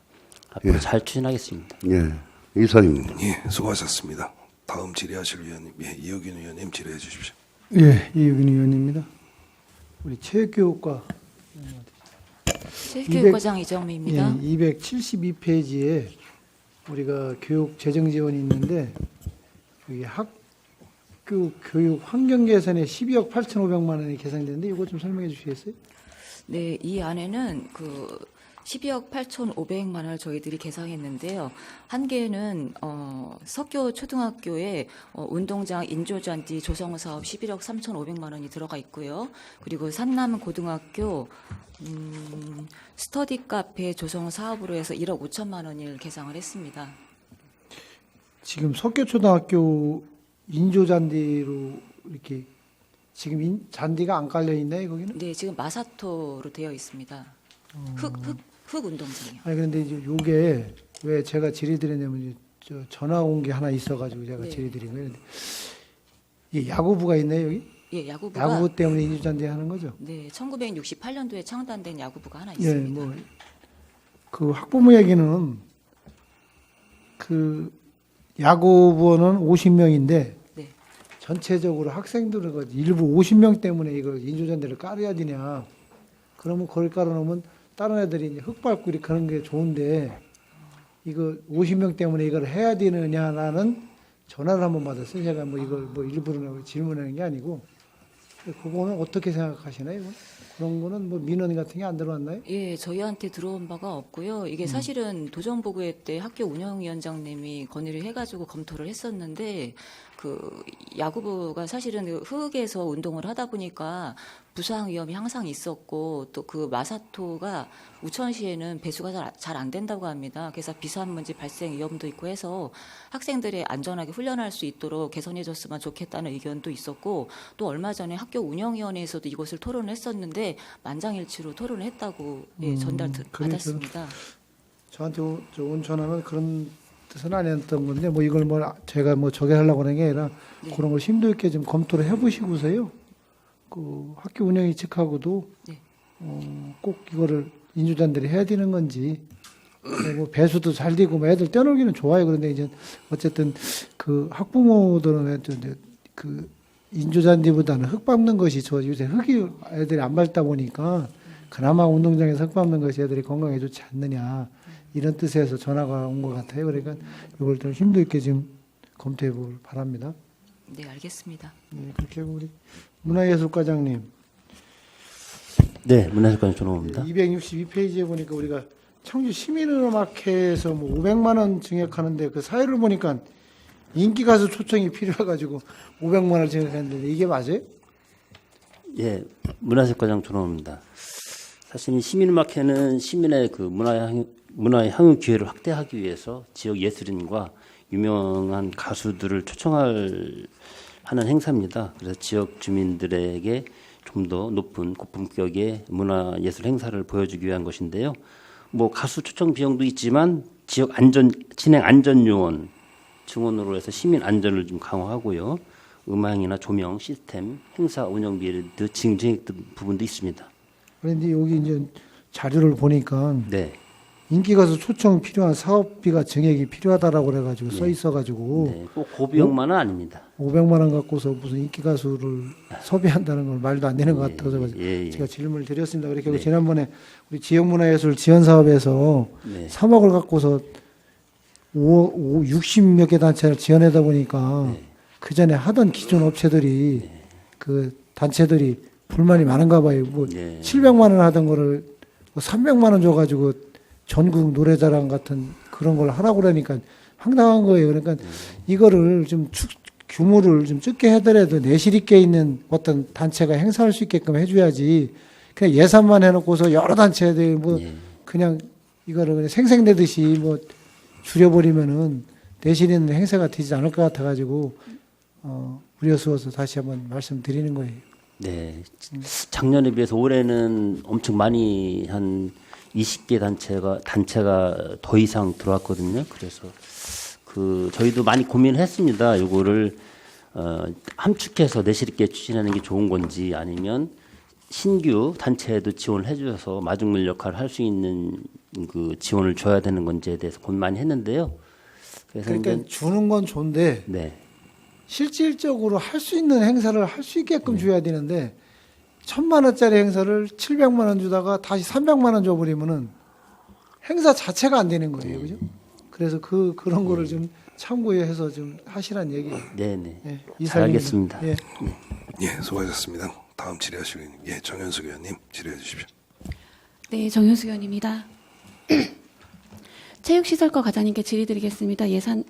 Speaker 16: 앞으로 잘 추진하겠습니다.
Speaker 8: 예, 이사님.
Speaker 1: 예, 수고하셨습니다. 다음 질의하실 위원님, 예, 이혁균 의원님 질의해 주십시오.
Speaker 11: 예, 이혁균 의원입니다. 우리 체육교육과
Speaker 17: 실교육과장 이정미입니다.
Speaker 11: 272페이지에 우리가 교육 재정 지원이 있는데 여기 학교 교육 환경 개선에 12억 8,500만 원이 계산되는데 이거 좀 설명해 주시겠어요?
Speaker 17: 네, 이 안에는 12억 8,500만 원을 저희들이 계상했는데요. 한 개는 석교 초등학교에 운동장 인조잔디 조성 사업 11억 3,500만 원이 들어가 있고요. 그리고 산남 고등학교 스터디 카페 조성 사업으로 해서 1억 5천만 원을 계상을 했습니다.
Speaker 11: 지금 석교초등학교 인조잔디로 이렇게 지금 잔디가 안 깔려 있나요, 거기는?
Speaker 17: 네, 지금 마사토로 되어 있습니다. 흑 운동장이요.
Speaker 11: 아니 그런데 이제 요게 왜 제가 질의드렸냐면 저 전화 온 게 하나 있어가지고 제가
Speaker 17: 네.
Speaker 11: 질의드린 거예요. 근데 이게 야구부가 있나요 여기?
Speaker 17: 예, 야구부가
Speaker 11: 야구부 때문에 인조잔디 하는 거죠?
Speaker 17: 네, 1968년도에 창단된 야구부가 하나
Speaker 11: 예,
Speaker 17: 있습니다.
Speaker 11: 뭐 그 학부모 얘기는 그 야구부는 50명인데
Speaker 17: 네.
Speaker 11: 전체적으로 학생들은 일부 50명 때문에 이걸 인조잔디를 깔아야 되냐? 그러면 그걸 깔아놓으면 다른 애들이 이제 흙 밟고 이렇게 하는 게 좋은데 이거 50명 때문에 이걸 해야 되느냐라는 전화를 한번 받았어요. 제가 뭐 이걸 뭐 일부러 질문하는 게 아니고 그거는 어떻게 생각하시나요? 그런 거는 뭐 민원 같은 게 안 들어왔나요?
Speaker 17: 예, 저희한테 들어온 바가 없고요. 이게 사실은 도정보고회 때 학교 운영위원장님이 건의를 해가지고 검토를 했었는데 그 야구부가 사실은 흙에서 운동을 하다 보니까 부상 위험이 항상 있었고 또 그 마사토가 우천시에는 배수가 잘 안 된다고 합니다. 그래서 비산먼지 발생 위험도 있고 해서 학생들이 안전하게 훈련할 수 있도록 개선해줬으면 좋겠다는 의견도 있었고 또 얼마 전에 학교 운영위원회에서도 이것을 토론을 했었는데 만장일치로 토론을 했다고 예, 전달 받았습니다.
Speaker 11: 저한테 온 전화는 그런 뜻은 아니었던 건데 뭐 이걸 뭐 제가 뭐 저게 하려고 하는 게 아니라
Speaker 17: 네.
Speaker 11: 그런 걸 심도 있게 좀 검토를 해보시고서요. 그 학교 운영위 측하고도
Speaker 17: 네.
Speaker 11: 꼭 이거를 인조잔디를 해야 되는 건지 뭐 배수도 잘 되고 뭐 애들 떼놀기는 좋아요. 그런데 이제 어쨌든 그 학부모들은 이제 그 인조잔디보다는 흙 밟는 것이 저 요새 흙이 애들이 안 밟다 보니까 그나마 운동장에서 흙 밟는 것이 애들이 건강에 좋지 않느냐 이런 뜻에서 전화가 온 것 같아요. 그러니까 이걸 좀 심도 있게 좀 검토해 볼 바랍니다.
Speaker 17: 네, 알겠습니다.
Speaker 11: 네, 그렇게 하고 우리 문화예술과장님.
Speaker 16: 네, 문화예술과장 존호입니다.
Speaker 11: 262페이지에 보니까 우리가 청주 시민음악회에서 뭐 500만 원 증액하는데 그 사유를 보니까 인기 가수 초청이 필요해가지고 500만 원을 증액했는데 이게 맞아요?
Speaker 16: 예, 문화예술과장 존호입니다. 사실 이 시민음악회는 시민의 그 문화의 향유 기회를 확대하기 위해서 지역 예술인과 유명한 가수들을 초청할 하는 행사입니다. 그래서 지역 주민들에게 좀 더 높은 고품격의 문화예술 행사를 보여주기 위한 것인데요. 뭐 가수 초청 비용도 있지만 지역 진행 안전 요원 증원으로 해서 시민 안전을 좀 강화하고요. 음향이나 조명 시스템, 행사 운영비 등 증액 부분도 있습니다.
Speaker 11: 그런데 여기 이제 자료를 보니까
Speaker 16: 네.
Speaker 11: 인기 가수 초청 필요한 사업비가 증액이 필요하다라고 그래가지고 써 있어가지고
Speaker 16: 네, 꼭 고비용만은 아닙니다.
Speaker 11: 500만 원 갖고서 무슨 인기 가수를 섭외한다는 건 말도 안 되는 것 같아서
Speaker 16: 예.
Speaker 11: 제가 질문을 드렸습니다. 그렇게 하고
Speaker 16: 네.
Speaker 11: 지난번에 우리 지역문화예술 지원 사업에서
Speaker 16: 네.
Speaker 11: 3억을 갖고서 60몇 개 단체를 지원하다 보니까 그 전에 하던 기존 업체들이 그 단체들이 불만이 많은가 봐요. 뭐 700만 원 하던 거를 뭐 300만 원 줘가지고 전국 노래자랑 같은 그런 걸 하라고 그러니까 황당한 거예요. 그러니까 이거를 좀 규모를 좀 적게 하더라도 내실 있게 있는 어떤 단체가 행사할 수 있게끔 해줘야지. 그냥 예산만 해놓고서 여러 단체들 뭐 그냥 이거를 그냥 생생내듯이 뭐 줄여버리면은 내실 있는 행사가 되지 않을 것 같아가지고 우려스러워서 다시 한번 말씀드리는 거예요.
Speaker 16: 네. 작년에 비해서 올해는 엄청 많이 한 20개 단체가 더 이상 들어왔거든요. 그래서 저희도 많이 고민을 했습니다. 이거를 함축해서 내실 있게 추진하는 게 좋은 건지 아니면 신규 단체에도 지원을 해주셔서 마중물 역할을 할 수 있는 그 지원을 줘야 되는 건지에 대해서 고민 많이 했는데요. 그래서
Speaker 11: 그러니까 주는 건 좋은데
Speaker 16: 네.
Speaker 11: 실질적으로 할 수 있는 행사를 할 수 있게끔 줘야 되는데 1,000만 원짜리 행사를 700만 원 주다가 다시 300만 원 줘버리면은 행사 자체가 안 되는 거예요, 그죠? 그래서 그런 거를 좀 참고해서 좀 하시란 얘기예요.
Speaker 16: 네네.
Speaker 11: 예,
Speaker 16: 잘
Speaker 11: 이상입니다.
Speaker 16: 알겠습니다.
Speaker 11: 예.
Speaker 1: 예, 수고하셨습니다. 다음 질의하실 의원님, 예, 정현숙 의원님 질의해 주십시오.
Speaker 10: 네, 정현숙 의원입니다. 체육시설과 과장님께 질의드리겠습니다. 예산안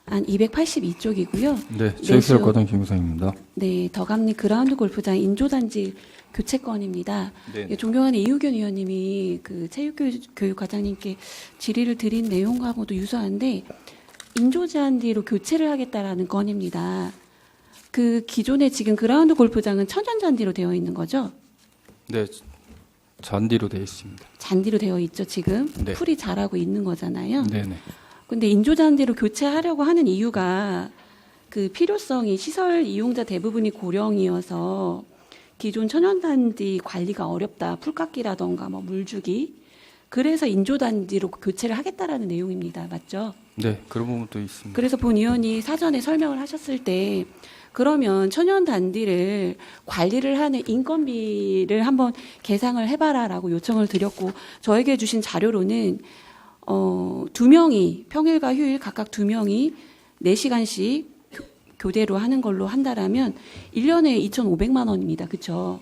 Speaker 10: 282쪽이고요.
Speaker 18: 네, 체육시설과 과장 김우상입니다.
Speaker 10: 네, 더감리 그라운드 골프장 인조단지 교체건입니다.
Speaker 18: 네.
Speaker 10: 예, 존경하는 이우견 의원님이 그 체육교육 과장님께 질의를 드린 내용하고도 유사한데 인조잔디로 교체를 하겠다라는 건입니다. 그 기존에 지금 그라운드 골프장은 천연잔디로 되어 있는 거죠?
Speaker 18: 네, 잔디로 되어 있습니다.
Speaker 10: 잔디로 되어 있죠, 지금.
Speaker 18: 네.
Speaker 10: 풀이 자라고 있는 거잖아요.
Speaker 18: 네네.
Speaker 10: 근데 인조잔디로 교체하려고 하는 이유가 그 필요성이 시설 이용자 대부분이 고령이어서 기존 천연잔디 관리가 어렵다. 풀깎기라던가 뭐 물주기. 그래서 인조잔디로 교체를 하겠다라는 내용입니다. 맞죠?
Speaker 18: 네, 그런 부분도 있습니다.
Speaker 10: 그래서 본 의원이 사전에 설명을 하셨을 때 그러면 천연단디를 관리를 하는 인건비를 한번 계상을 해봐라라고 요청을 드렸고 저에게 주신 자료로는 2명이 평일과 휴일 각각 2명이 4시간씩 교대로 하는 걸로 한다라면 1년에 2,500만 원입니다. 그렇죠?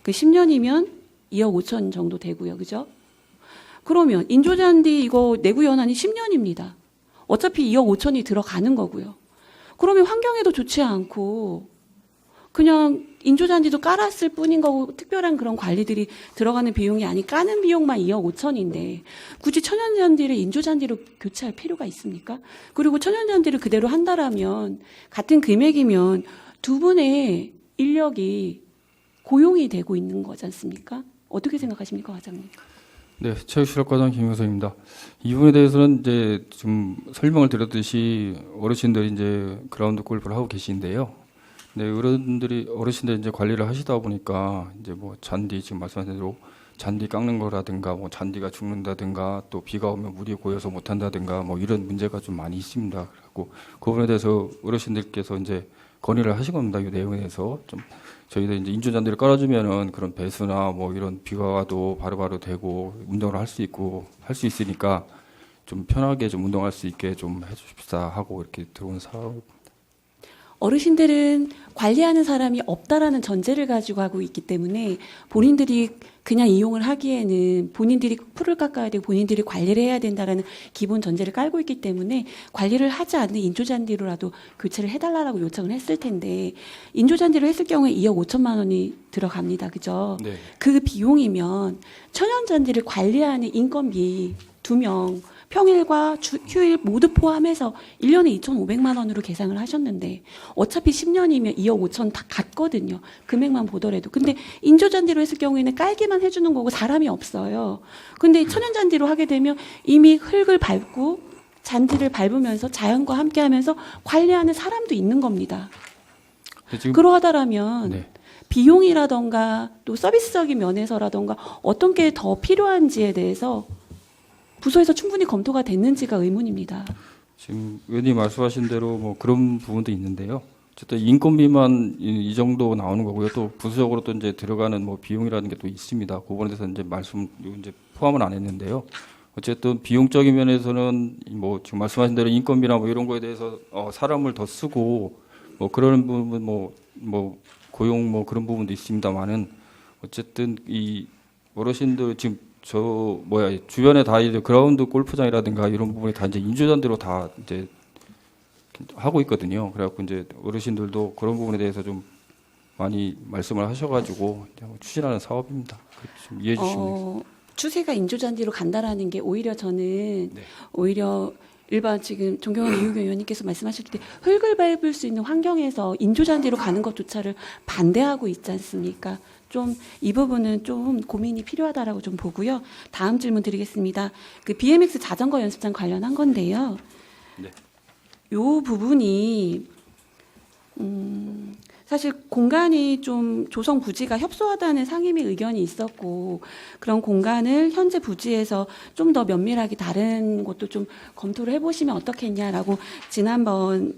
Speaker 10: 그 10년이면 2억 5천 정도 되고요. 그죠? 그러면 인조잔디 이거 내구 연한이 10년입니다. 어차피 2억 5천이 들어가는 거고요. 그러면 환경에도 좋지 않고 그냥 인조잔디도 깔았을 뿐인 거고 특별한 그런 관리들이 들어가는 비용이 아닌 까는 비용만 2억 5천인데 굳이 천연잔디를 인조잔디로 교체할 필요가 있습니까? 그리고 천연잔디를 그대로 한다라면 같은 금액이면 두 분의 인력이 고용이 되고 있는 거지 않습니까? 어떻게 생각하십니까, 과장님?
Speaker 18: 네, 체육시설과장 김효성입니다. 이 부분에 대해서는 이제 좀 설명을 드렸듯이 어르신들이 이제 그라운드 골프를 하고 계신데요. 네, 어르신들이 이제 관리를 하시다 보니까 이제 뭐 잔디 지금 말씀하신 대로 잔디 깎는 거라든가 뭐 잔디가 죽는다든가 또 비가 오면 물이 고여서 못 한다든가 뭐 이런 문제가 좀 많이 있습니다. 그리고 그 부분에 대해서 어르신들께서 이제 건의를 하신 겁니다. 이 내용에 대해서 좀 저희들 이제 인조잔디를 깔아주면은 그런 배수나 뭐 이런 비가 와도 바로바로 되고 운동을 할 수 있고 할 수 있으니까 좀 편하게 좀 운동할 수 있게 좀 해주십사 하고 이렇게 들어온 사업입니다.
Speaker 10: 어르신들은 관리하는 사람이 없다라는 전제를 가지고 하고 있기 때문에 본인들이 그냥 이용을 하기에는 본인들이 풀을 깎아야 되고 본인들이 관리를 해야 된다라는 기본 전제를 깔고 있기 때문에 관리를 하지 않는 인조잔디로라도 교체를 해달라고 요청을 했을 텐데 인조잔디로 했을 경우에 2억 5천만 원이 들어갑니다. 그죠?
Speaker 18: 네.
Speaker 10: 그 비용이면 천연잔디를 관리하는 인건비 2명 평일과 휴일 모두 포함해서 1년에 2,500만 원으로 계상을 하셨는데 어차피 10년이면 2억 5천 다 갔거든요. 금액만 보더라도. 근데 인조잔디로 했을 경우에는 깔기만 해주는 거고 사람이 없어요. 근데 천연잔디로 하게 되면 이미 흙을 밟고 잔디를 밟으면서 자연과 함께하면서 관리하는 사람도 있는 겁니다. 그러하다라면
Speaker 18: 네.
Speaker 10: 비용이라던가 또 서비스적인 면에서라던가 어떤 게 더 필요한지에 대해서 부서에서 충분히 검토가 됐는지가 의문입니다.
Speaker 18: 지금 의원님 말씀하신 대로 뭐 그런 부분도 있는데요. 어쨌든 인건비만 이 정도 나오는 거고요. 또 부수적으로 또 이제 들어가는 뭐 비용이라는 게 또 있습니다. 그 부분에 대해서 이제 이제 포함은 안 했는데요. 어쨌든 비용적인 면에서는 뭐 지금 말씀하신 대로 인건비나 뭐 이런 거에 대해서 사람을 더 쓰고 뭐 그런 부분 뭐 고용 뭐 그런 부분도 있습니다만은 어쨌든 이 어르신들 지금 주변에 다 이제 그라운드 골프장이라든가 이런 부분이 다 이제 인조잔디로 다 이제 하고 있거든요. 그래갖고 이제 어르신들도 그런 부분에 대해서 좀 많이 말씀을 하셔가지고 추진하는 사업입니다. 좀 이해해 주시면
Speaker 10: 추세가 인조잔디로 간다라는 게 오히려 저는
Speaker 18: 네.
Speaker 10: 오히려 일반 지금 존경하는 이우경 의원님께서 말씀하실 때 흙을 밟을 수 있는 환경에서 인조잔디로 가는 것조차를 반대하고 있지 않습니까? 좀 이 부분은 좀 고민이 필요하다라고 좀 보고요. 다음 질문 드리겠습니다. 그 BMX 자전거 연습장 관련한 건데요.
Speaker 18: 네.
Speaker 10: 요 부분이 사실 공간이 좀 조성 부지가 협소하다는 상임위 의견이 있었고 그런 공간을 현재 부지에서 좀 더 면밀하게 다른 곳도 좀 검토를 해보시면 어떻겠냐라고 지난번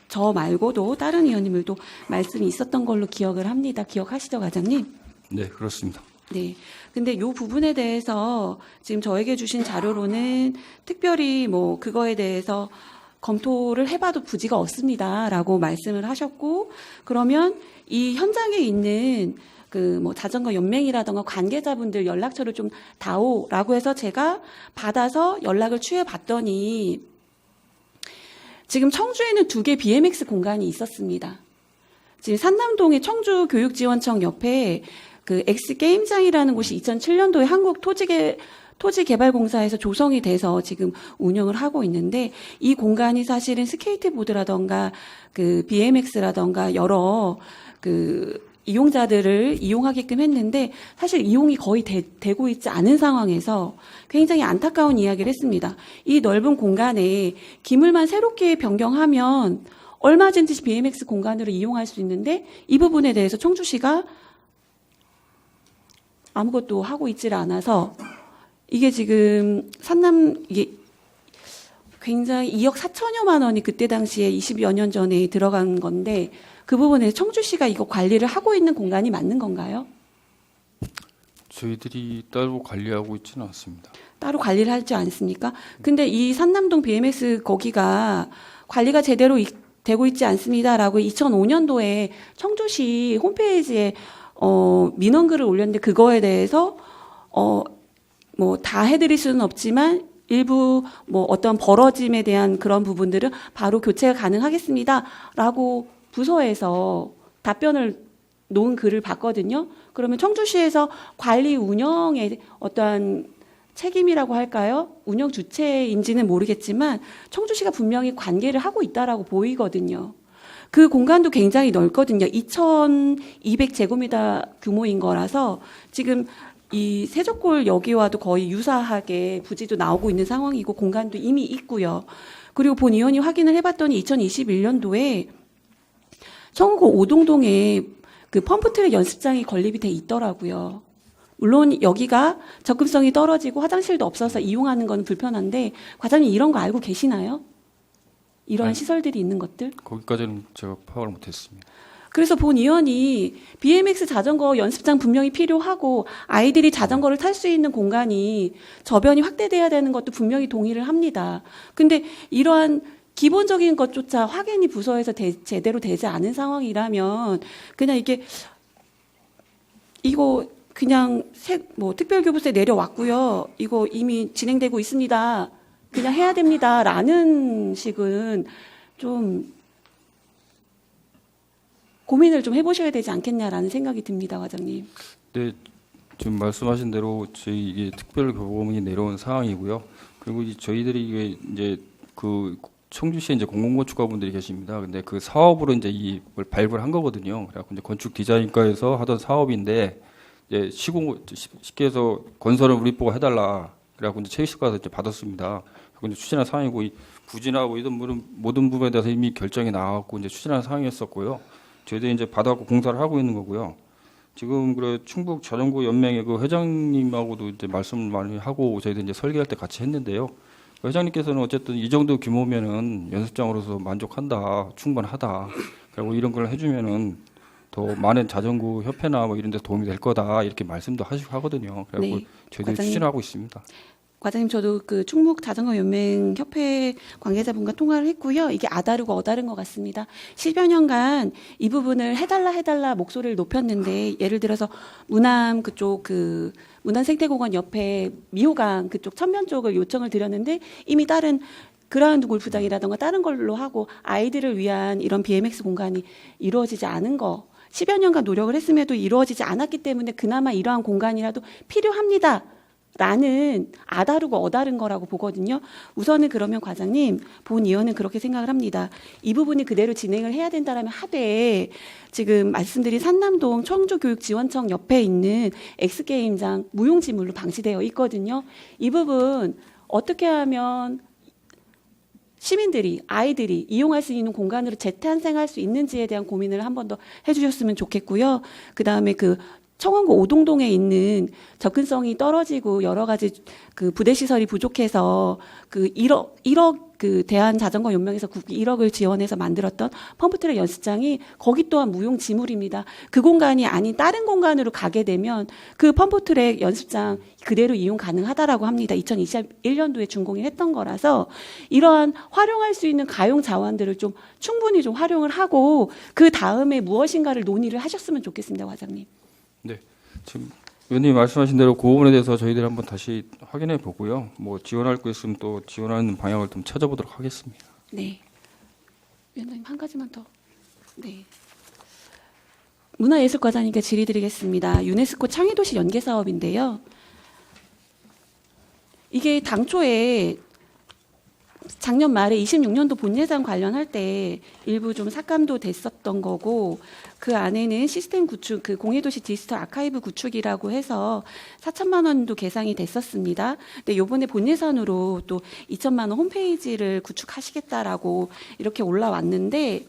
Speaker 10: 저 말고도 다른 의원님들도 말씀이 있었던 걸로 기억을 합니다. 기억하시죠, 과장님?
Speaker 18: 네, 그렇습니다.
Speaker 10: 네. 근데 이 부분에 대해서 지금 저에게 주신 자료로는 특별히 뭐 그거에 대해서 검토를 해봐도 부지가 없습니다라고 말씀을 하셨고, 그러면 이 현장에 있는 그 뭐 자전거 연맹이라던가 관계자분들 연락처를 좀 다오라고 해서 제가 받아서 연락을 취해봤더니 지금 청주에는 2개 BMX 공간이 있었습니다. 지금 산남동의 청주교육지원청 옆에 그 엑스게임장이라는 곳이 2007년도에 한국토지개발공사에서 조성이 돼서 지금 운영을 하고 있는데, 이 공간이 사실은 스케이트보드라던가 그 BMX라던가 여러 그 이용자들을 이용하게끔 했는데 사실 이용이 거의 되고 있지 않은 상황에서 굉장히 안타까운 이야기를 했습니다. 이 넓은 공간에 기물만 새롭게 변경하면 얼마든지 BMX 공간으로 이용할 수 있는데 이 부분에 대해서 청주시가 아무것도 하고 있지를 않아서 이게 지금 이게 굉장히 2억 4천여만 원이 그때 당시에 20여 년 전에 들어간 건데, 그 부분에 청주시가 이거 관리를 하고 있는 공간이 맞는 건가요?
Speaker 18: 저희들이 따로 관리하고 있지는 않습니다.
Speaker 10: 따로 관리를 하지 않습니까? 근데 이 산남동 BMX 거기가 관리가 제대로 되고 있지 않습니다라고 2005년도에 청주시 홈페이지에 민원글을 올렸는데, 그거에 대해서 뭐 다 해드릴 수는 없지만 일부 뭐 어떤 벌어짐에 대한 그런 부분들은 바로 교체가 가능하겠습니다라고 부서에서 답변을 놓은 글을 봤거든요. 그러면 청주시에서 관리 운영의 어떠한 책임이라고 할까요? 운영 주체인지는 모르겠지만 청주시가 분명히 관계를 하고 있다라고 보이거든요. 그 공간도 굉장히 넓거든요. 2,200제곱미터 규모인 거라서 지금 이 세적골 여기와도 거의 유사하게 부지도 나오고 있는 상황이고 공간도 이미 있고요. 그리고 본 의원이 확인을 해봤더니 2021년도에 청구 오동동에 그 펌프트랙 연습장이 건립이 돼 있더라고요. 물론 여기가 접근성이 떨어지고 화장실도 없어서 이용하는 건 불편한데, 과장님 이런 거 알고 계시나요? 이러한 시설들이 있는 것들?
Speaker 18: 거기까지는 제가 파악을 못했습니다.
Speaker 10: 그래서 본 의원이 BMX 자전거 연습장 분명히 필요하고 아이들이 자전거를 탈 수 있는 공간이 저변이 확대돼야 되는 것도 분명히 동의를 합니다. 근데 이러한 기본적인 것조차 확인이 부서에서 제대로 되지 않은 상황이라면 그냥 이거 그냥 뭐 특별교부세 내려왔고요. 이거 이미 진행되고 있습니다. 그냥 해야 됩니다라는 식은 좀 고민을 좀 해보셔야 되지 않겠냐라는 생각이 듭니다, 과장님.
Speaker 18: 네, 지금 말씀하신 대로 저희 이게 특별교부금이 내려온 상황이고요. 그리고 저희들이 이게 이제 그 청주시에 이제 공공건축가분들이 계십니다. 근데 그 사업으로 이제 이걸 발굴한 한 거거든요. 그래갖고 이제 건축 디자인과에서 하던 사업인데, 이제 쉽게 해서 건설은 우리 보고 해달라. 그래갖고 이제 최희수과에서 이제 받았습니다. 그리고 이제 추진한 상황이고, 이 부지나 뭐 이런 모든 부분에 대해서 이미 결정이 나왔고 이제 추진한 상황이었었고요. 저희들이 이제 받아갖고 공사를 하고 있는 거고요. 지금 그래 충북 자전거 연맹의 그 회장님하고도 이제 말씀을 많이 하고 저희들 이제 설계할 때 같이 했는데요. 회장님께서는 어쨌든 이 정도 규모면은 연습장으로서 만족한다, 충분하다. 그리고 이런 걸 해주면은 더 많은 자전거 협회나 뭐 이런 데 도움이 될 거다 이렇게 말씀도 하거든요. 그래서
Speaker 10: 네,
Speaker 18: 저희들이 추진하고 있습니다.
Speaker 10: 과장님, 저도 그 충북 자전거 연맹 협회 관계자분과 통화를 했고요. 이게 아다르고 어다른 것 같습니다. 10여 년간 이 부분을 해달라 목소리를 높였는데, 예를 들어서 문암 그쪽 그 문화생태공원 옆에 미호강 그쪽 천면 쪽을 요청을 드렸는데 이미 다른 그라운드 골프장이라던가 다른 걸로 하고 아이들을 위한 이런 BMX 공간이 이루어지지 않은 거, 10여 년간 노력을 했음에도 이루어지지 않았기 때문에 그나마 이러한 공간이라도 필요합니다. 라는 아다르고 어다른 거라고 보거든요. 우선은 그러면 과장님, 본 의원은 그렇게 생각을 합니다. 이 부분이 그대로 진행을 해야 된다라면 하되, 지금 말씀드린 산남동 청주교육지원청 옆에 있는 엑스게임장 무용지물로 방치되어 있거든요. 이 부분 어떻게 하면 시민들이, 아이들이 이용할 수 있는 공간으로 재탄생할 수 있는지에 대한 고민을 한 번 더 해주셨으면 좋겠고요. 그 다음에 그 청원구 오동동에 있는 접근성이 떨어지고 여러 가지 그 부대 시설이 부족해서 그 1억 그 대한자전거 연맹에서 1억을 지원해서 만들었던 펌프트랙 연습장이 거기 또한 무용지물입니다. 그 공간이 아닌 다른 공간으로 가게 되면 그 펌프트랙 연습장 그대로 이용 가능하다라고 합니다. 2021년도에 준공을 했던 거라서 이러한 활용할 수 있는 가용 자원들을 좀 충분히 좀 활용을 하고 그 다음에 무엇인가를 논의를 하셨으면 좋겠습니다, 과장님.
Speaker 18: 네, 지금 의원님이 말씀하신 대로 그 부분에 대해서 저희들이 한번 다시 확인해 보고요. 뭐 지원할 거 있으면 또 지원하는 방향을 좀 찾아보도록 하겠습니다.
Speaker 10: 네. 위원장님 한 가지만 더. 네. 문화예술과장님께 질의드리겠습니다. 유네스코 창의도시 연계 사업인데요. 이게 당초에 작년 말에 26년도 본예산 관련할 때 일부 좀 삭감도 됐었던 거고 그 안에는 시스템 구축, 그 공예도시 디지털 아카이브 구축이라고 해서 4천만 원도 계상이 됐었습니다. 근데 이번에 본예산으로 또 2천만 원 홈페이지를 구축하시겠다라고 이렇게 올라왔는데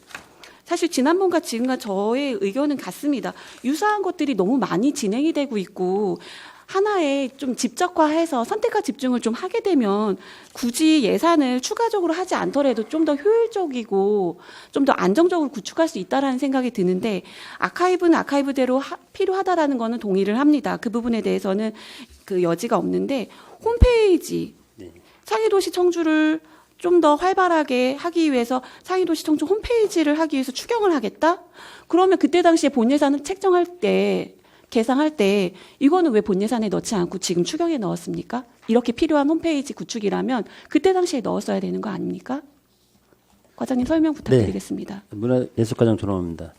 Speaker 10: 사실 지난번과 지금과 저의 의견은 같습니다. 유사한 것들이 너무 많이 진행이 되고 있고 하나에 좀 집적화해서 선택과 집중을 좀 하게 되면 굳이 예산을 추가적으로 하지 않더라도 좀 더 효율적이고 좀 더 안정적으로 구축할 수 있다라는 생각이 드는데 아카이브는 아카이브대로 필요하다라는 거는 동의를 합니다. 그 부분에 대해서는 그 여지가 없는데 홈페이지 창의도시 청주를 좀 더 활발하게 하기 위해서 창의도시 청주 홈페이지를 하기 위해서 추경을 하겠다? 그러면 그때 당시에 본예산을 책정할 때 계상할 때 이거는 왜 본예산에 넣지 않고 지금 추경에 넣었습니까? 이렇게 필요한 홈페이지 구축이라면 그때 당시에 넣었어야 되는 거 아닙니까? 과장님 설명 부탁드리겠습니다.
Speaker 16: 네. 문화예술과장 존엄입니다.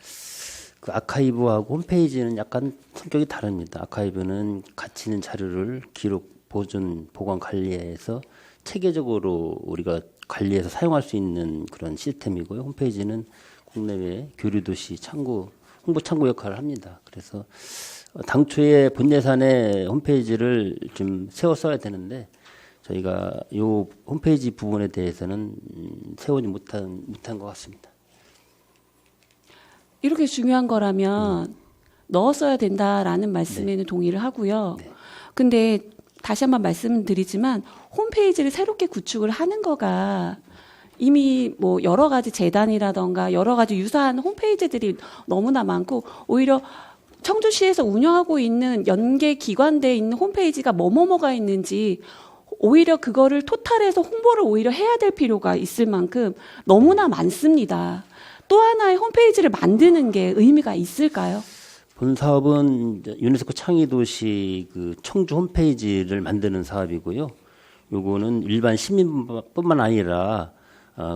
Speaker 16: 그 아카이브하고 홈페이지는 약간 성격이 다릅니다. 아카이브는 가치 있는 자료를 기록, 보존, 보관, 관리해서 체계적으로 우리가 관리해서 사용할 수 있는 그런 시스템이고요. 홈페이지는 국내외 교류도시 창구, 홍보 창구 역할을 합니다. 그래서 당초에 본예산에 홈페이지를 좀 세워 써야 되는데 저희가 이 홈페이지 부분에 대해서는 세우지 못한 것 같습니다.
Speaker 10: 이렇게 중요한 거라면 넣었어야 된다라는 말씀에는 동의를 하고요. 근데 다시 한번 말씀드리지만 홈페이지를 새롭게 구축을 하는 거가 이미 뭐 여러 가지 재단이라던가 여러 가지 유사한 홈페이지들이 너무나 많고 오히려 청주시에서 운영하고 있는 연계 기관대에 있는 홈페이지가 뭐뭐뭐가 있는지 오히려 그거를 토탈해서 홍보를 오히려 해야 될 필요가 있을 만큼 너무나 많습니다. 또 하나의 홈페이지를 만드는 게 의미가 있을까요?
Speaker 16: 본 사업은 유네스코 창의도시 그 청주 홈페이지를 만드는 사업이고요. 요거는 일반 시민뿐만 아니라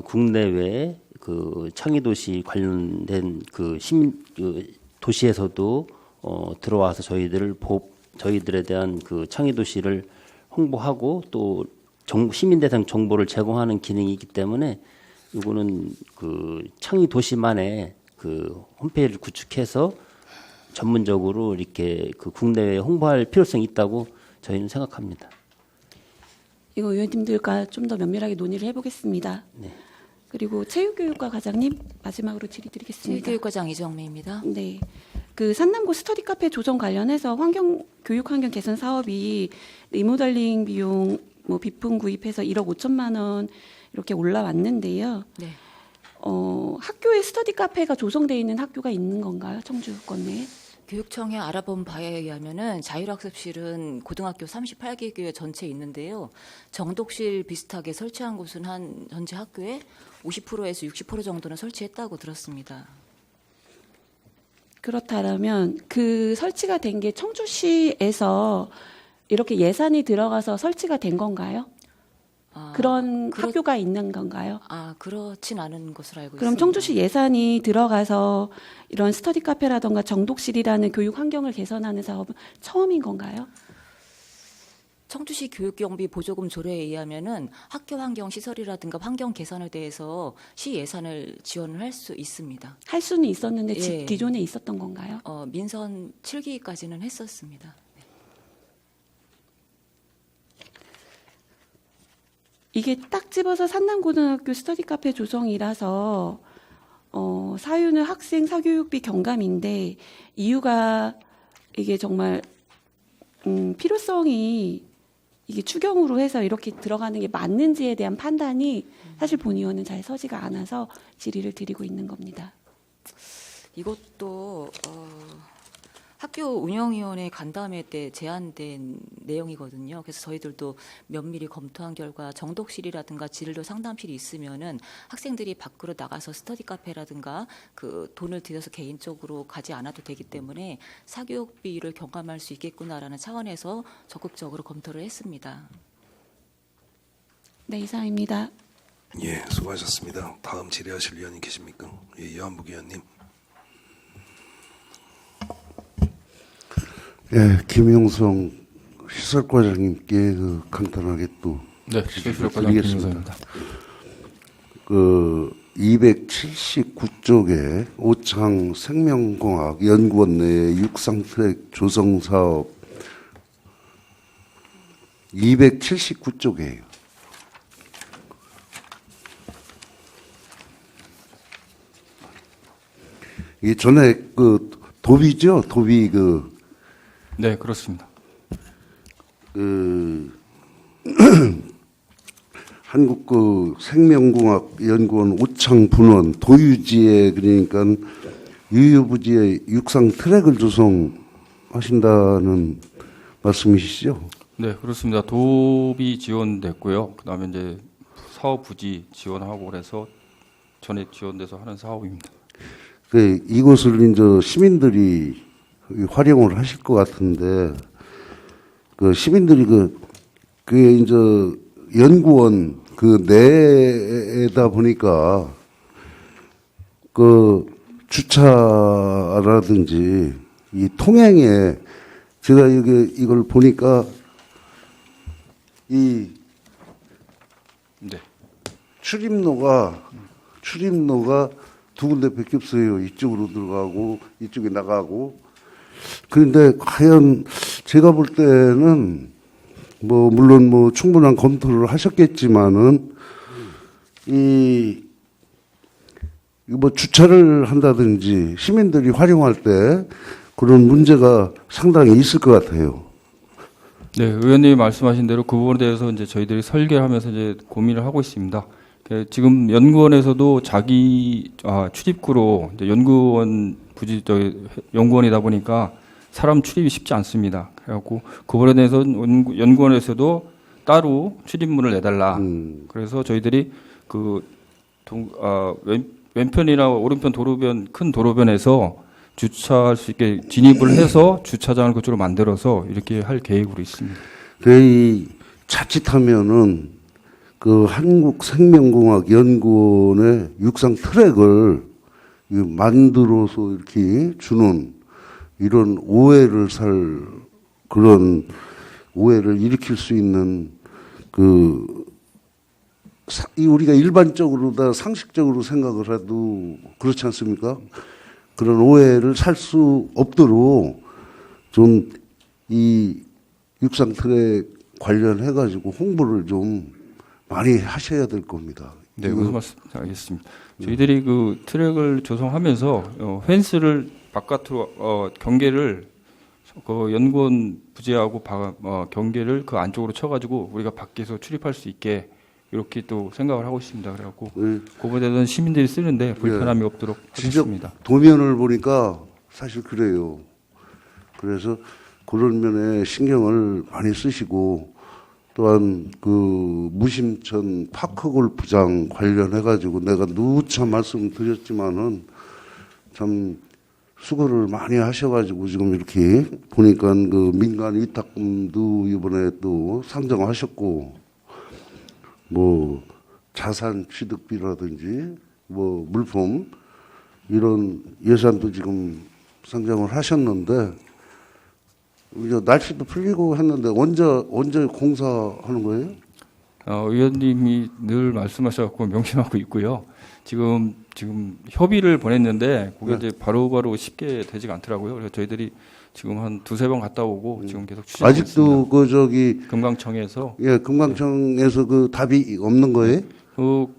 Speaker 16: 국내외 그 창의도시 관련된 그 시민 그 도시에서도 들어와서 저희들에 대한 그 창의도시를 홍보하고 또 시민 대상 정보를 제공하는 기능이 있기 때문에 이거는 그 창의도시만의 그 홈페이지를 구축해서 전문적으로 이렇게 그 국내외에 홍보할 필요성이 있다고 저희는 생각합니다.
Speaker 10: 이거 의원님들과 좀 더 면밀하게 논의를 해보겠습니다.
Speaker 16: 네.
Speaker 10: 그리고 체육교육과 과장님 마지막으로 질의드리겠습니다.
Speaker 17: 체육교육과장 이정미입니다.
Speaker 10: 네, 그 산남고 스터디 카페 조정 관련해서 교육 환경 개선 사업이 리모델링 비용 뭐 비품 구입해서 1억 5천만 원 이렇게 올라왔는데요.
Speaker 17: 네.
Speaker 10: 학교에 스터디 카페가 조성되어 있는 학교가 있는 건가요? 청주권 내에?
Speaker 17: 교육청에 알아본 바에 의하면은 자율학습실은 고등학교 38개 교회 전체에 있는데요. 정독실 비슷하게 설치한 곳은 한 전체 학교에 50%에서 60% 정도는 설치했다고 들었습니다.
Speaker 10: 그렇다면 그 설치가 된 게 청주시에서 이렇게 예산이 들어가서 설치가 된 건가요? 그런 학교가 있는 건가요?
Speaker 17: 그렇진 않은 것으로 알고
Speaker 10: 그럼
Speaker 17: 있습니다.
Speaker 10: 청주시 예산이 들어가서 이런 스터디 카페라던가 정독실이라는 교육 환경을 개선하는 사업은 처음인 건가요?
Speaker 17: 청주시 교육경비 보조금 조례에 의하면은 학교 환경 시설이라든가 환경 개선에 대해서 시 예산을 지원을 할 수 있습니다.
Speaker 10: 할 수는 있었는데
Speaker 17: 예.
Speaker 10: 기존에 있었던 건가요?
Speaker 17: 민선 7기까지는 했었습니다.
Speaker 10: 이게 딱 집어서 산남고등학교 스터디 카페 조성이라서 사유는 학생 사교육비 경감인데 이유가 이게 정말 필요성이 이게 추경으로 해서 이렇게 들어가는 게 맞는지에 대한 판단이 사실 본의원은 잘 서지가 않아서 질의를 드리고 있는 겁니다.
Speaker 17: 이것도 학교 운영위원회 간담회 때 제안된 내용이거든요. 그래서 저희들도 면밀히 검토한 결과 정독실이라든가 진로 상담실이 있으면은 학생들이 밖으로 나가서 스터디 카페라든가 그 돈을 들여서 개인적으로 가지 않아도 되기 때문에 사교육비를 경감할 수 있겠구나라는 차원에서 적극적으로 검토를 했습니다.
Speaker 10: 네, 이상입니다.
Speaker 1: 예, 수고하셨습니다. 다음 질의하실 위원님 계십니까? 예, 이완복 위원님.
Speaker 8: 예, 김용성 시설과장님께 간단하게 또
Speaker 18: 네, 시설과장 김용성입니다.
Speaker 8: 279쪽에 오창 생명공학 연구원 내 육상 트랙 조성 사업 279쪽이에요. 이게 전에 도비죠? 도비
Speaker 18: 네, 그렇습니다.
Speaker 8: 한국 생명공학 연구원 오창 분원 도유지에 그러니까 유유부지에 육상 트랙을 조성하신다는 말씀이시죠?
Speaker 18: 네, 그렇습니다. 도비 지원됐고요. 그다음에 이제 사업 부지 지원하고 그래서 전액 지원돼서 하는 사업입니다.
Speaker 8: 이곳을 이제 시민들이 활용을 하실 것 같은데 시민들이 그게 이제 연구원 내에다 보니까 주차라든지 이 통행에 제가 이걸 보니까 이
Speaker 18: 네.
Speaker 8: 출입로가 두 군데밖에 없어요. 이쪽으로 들어가고 이쪽에 나가고. 그런데 과연 제가 볼 때는 물론 충분한 검토를 하셨겠지만은 주차를 한다든지 시민들이 활용할 때 그런 문제가 상당히 있을 것 같아요.
Speaker 18: 네, 의원님이 말씀하신 대로 그 부분에 대해서 이제 저희들이 설계하면서 이제 고민을 하고 있습니다. 지금 연구원에서도 자기 출입구로 이제 연구원 부지 연구원이다 보니까 사람 출입이 쉽지 않습니다. 그래갖고 그거에 대해서 연구원에서도 따로 출입문을 내달라. 그래서 저희들이 왼편이나 오른편 도로변 큰 도로변에서 주차할 수 있게 진입을 해서 주차장을 그쪽으로 만들어서 이렇게 할 계획으로 있습니다.
Speaker 8: 자칫하면은 한국생명공학 연구원의 육상 트랙을 만들어서 이렇게 주는 이런 그런 오해를 일으킬 수 있는 우리가 일반적으로 다 상식적으로 생각을 해도 그렇지 않습니까? 그런 오해를 살 수 없도록 좀 이 육상 트랙 관련해 가지고 홍보를 좀 많이 하셔야 될 겁니다.
Speaker 18: 네, 무슨 말씀 알겠습니다. 저희들이 그 트랙을 조성하면서 펜스를 바깥으로 경계를 연구원 부지하고 경계를 그 안쪽으로 쳐가지고 우리가 밖에서 출입할 수 있게 이렇게 또 생각을 하고 있습니다. 그래갖고 그거에 대해서는 시민들이 쓰는데 불편함이 없도록 하겠습니다.
Speaker 8: 도면을 보니까 사실 그래요. 그래서 그런 면에 신경을 많이 쓰시고. 또한 무심천 파크골프장 관련해 가지고 내가 누차 말씀드렸지만은 참 수고를 많이 하셔가지고 지금 이렇게 보니까 민간 위탁금도 이번에 또 상정하셨고 자산 취득비라든지 물품 이런 예산도 지금 상정을 하셨는데. 날씨도 풀리고 했는데 언제 공사하는 거예요?
Speaker 18: 의원님이 늘 말씀하셔갖고 명심하고 있고요. 지금 협의를 보냈는데 그게 이제 바로바로 쉽게 되지가 않더라고요. 그래서 저희들이 지금 한 두세 번 갔다 오고 지금 계속 추진하고
Speaker 8: 아직도
Speaker 18: 있습니다. 금강청에서
Speaker 8: 금강청에서 답이 없는 거예요?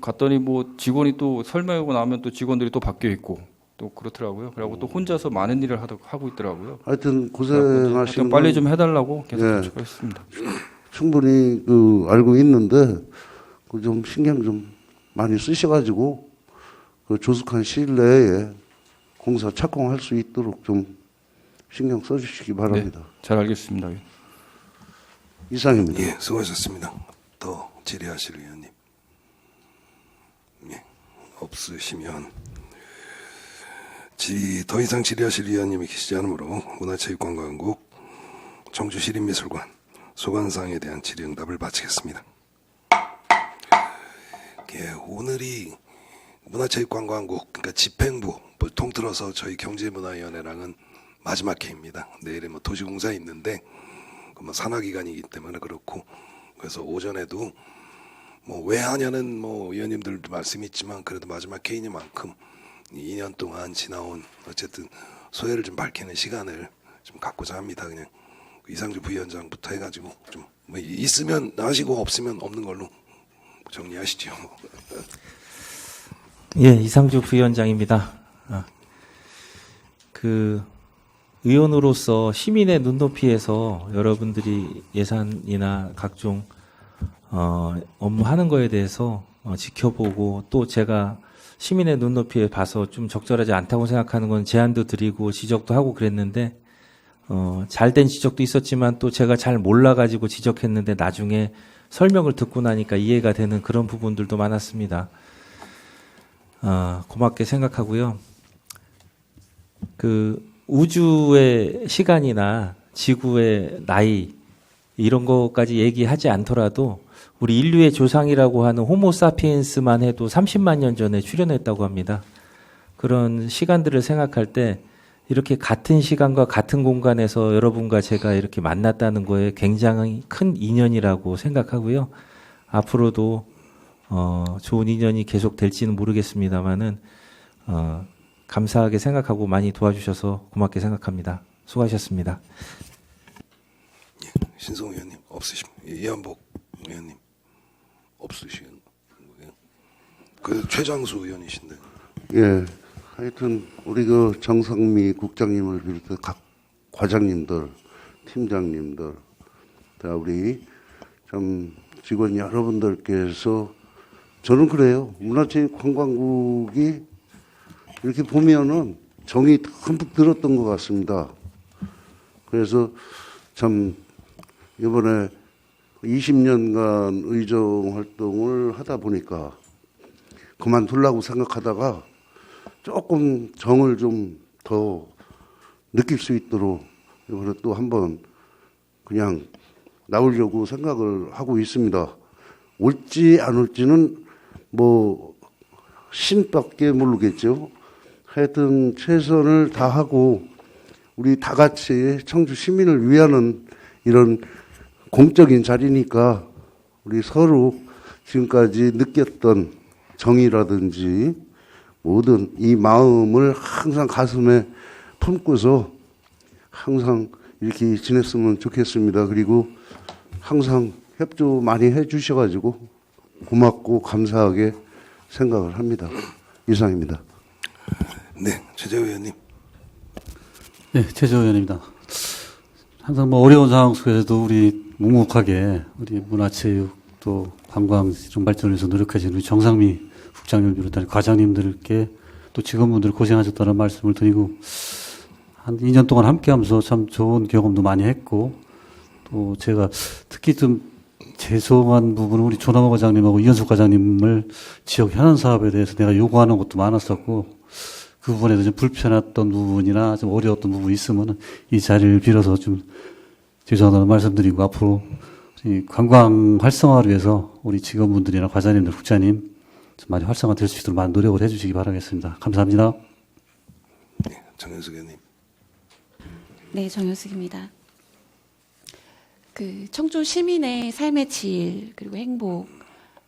Speaker 18: 갔더니 직원이 또 설명하고 나면 또 직원들이 또 바뀌어 있고 또 그렇더라고요. 그리고 또 혼자서 많은 일을 하고 있더라고요.
Speaker 8: 하여튼
Speaker 18: 그래갖고
Speaker 8: 고생하시는
Speaker 18: 빨리
Speaker 8: 건,
Speaker 18: 좀 해달라고 계속
Speaker 8: 예,
Speaker 18: 요청했습니다.
Speaker 8: 충분히 알고 있는데 그 좀 신경 좀 많이 쓰셔가지고 그 조숙한 시일 내에 공사 착공할 수 있도록 좀 신경 써주시기 바랍니다.
Speaker 18: 네, 잘 알겠습니다.
Speaker 8: 이상입니다.
Speaker 1: 예, 수고하셨습니다. 더 질의하실 의원님. 예, 없으시면 더 이상 질의하실 의원님이 계시지 않으므로 문화체육관광국 청주시립미술관 소관사항에 대한 질의응답을 마치겠습니다. 예, 오늘이 문화체육관광국 그러니까 집행부 통틀어서 저희 경제문화위원회랑은 마지막 회입니다. 내일에 도시공사 있는데 산하기간이기 때문에 그렇고 그래서 오전에도 왜 하냐는 의원님들도 말씀이 있지만 그래도 마지막 회의니만큼 2년 동안 지나온 어쨌든 소회를 좀 밝히는 시간을 좀 갖고자 합니다. 그냥 이상주 부위원장부터 해가지고 좀 있으면 하시고 없으면 없는 걸로 정리하시죠.
Speaker 6: 예, 이상주 부위원장입니다. 의원으로서 시민의 눈높이에서 여러분들이 예산이나 각종 업무하는 거에 대해서 지켜보고 또 제가 시민의 눈높이에 봐서 좀 적절하지 않다고 생각하는 건 제안도 드리고 지적도 하고 그랬는데 잘된 지적도 있었지만 또 제가 잘 몰라가지고 지적했는데 나중에 설명을 듣고 나니까 이해가 되는 그런 부분들도 많았습니다. 고맙게 생각하고요. 우주의 시간이나 지구의 나이 이런 것까지 얘기하지 않더라도 우리 인류의 조상이라고 하는 호모사피엔스만 해도 30만 년 전에 출현했다고 합니다. 그런 시간들을 생각할 때 이렇게 같은 시간과 같은 공간에서 여러분과 제가 이렇게 만났다는 거에 굉장히 큰 인연이라고 생각하고요. 앞으로도 좋은 인연이 계속 될지는 모르겠습니다만은 감사하게 생각하고 많이 도와주셔서 고맙게 생각합니다. 수고하셨습니다.
Speaker 1: 예, 신성 의원님 없으십니까? 이한복 의원님 없으시겠? 최장수 의원이신데.
Speaker 8: 예, 하여튼 우리 정상미 국장님을 비롯해 각 과장님들, 팀장님들, 다 우리 좀 직원 여러분들께서 저는 그래요. 문화체육관광국이 이렇게 보면은 정이 듬뿍 들었던 것 같습니다. 그래서 참 이번에 20년간 의정 활동을 하다 보니까 그만두려고 생각하다가 조금 정을 좀 더 느낄 수 있도록 이번에 또 한번 그냥 나오려고 생각을 하고 있습니다. 올지 안 올지는 신밖에 모르겠죠. 하여튼 최선을 다하고 우리 다 같이 청주 시민을 위하는 이런 공적인 자리니까 우리 서로 지금까지 느꼈던 정이라든지 모든 이 마음을 항상 가슴에 품고서 항상 이렇게 지냈으면 좋겠습니다. 그리고 항상 협조 많이 해주셔가지고 고맙고 감사하게 생각을 합니다. 이상입니다.
Speaker 1: 네, 최재호 의원님.
Speaker 9: 네, 최재호 의원입니다. 항상 어려운 상황 속에서도 우리 묵묵하게 우리 문화체육 또 관광 좀 발전을 위해서 노력하시는 우리 정상미 국장님을 비롯한 과장님들께 또 직원분들 고생하셨다는 말씀을 드리고 한 2년 동안 함께 하면서 참 좋은 경험도 많이 했고 또 제가 특히 좀 죄송한 부분은 우리 조남호 과장님하고 이현숙 과장님을 지역 현안 사업에 대해서 내가 요구하는 것도 많았었고 그 부분에서 좀 불편했던 부분이나 좀 어려웠던 부분이 있으면 이 자리를 빌어서 좀 죄송하다는 말씀드리고 앞으로 이 관광 활성화를 위해서 우리 직원분들이나 과장님들, 국장님 좀 많이 활성화될 수 있도록 많은 노력을 해주시기 바라겠습니다. 감사합니다.
Speaker 1: 네, 정현숙 의원님.
Speaker 10: 네, 정현숙입니다. 청주 시민의 삶의 질 그리고 행복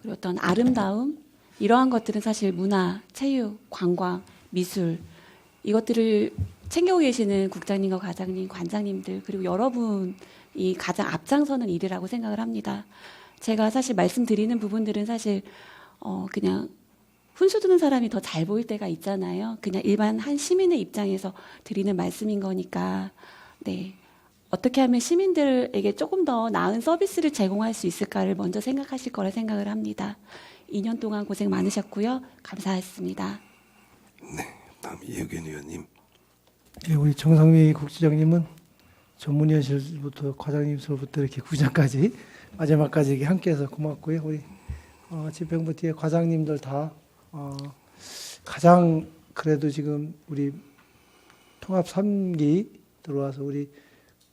Speaker 10: 그리고 어떤 아름다움 이러한 것들은 사실 문화, 체육, 관광, 미술 이것들을 챙겨오고 계시는 국장님과 과장님, 관장님들 그리고 여러분이 가장 앞장서는 일이라고 생각을 합니다. 제가 사실 말씀드리는 부분들은 사실 그냥 훈수 두는 사람이 더 잘 보일 때가 있잖아요. 그냥 일반 한 시민의 입장에서 드리는 말씀인 거니까, 네. 어떻게 하면 시민들에게 조금 더 나은 서비스를 제공할 수 있을까를 먼저 생각하실 거라 생각을 합니다. 2년 동안 고생 많으셨고요. 감사했습니다.
Speaker 1: 네, 다음 이혜균 의원님.
Speaker 11: 예, 우리 정상미 국지장님은 전문위원실부터 과장님실부터 이렇게 구장까지 마지막까지 이렇게 함께해서 고맙고요. 우리 집행부 뒤에 과장님들 다 가장 그래도 지금 우리 통합 3기 들어와서 우리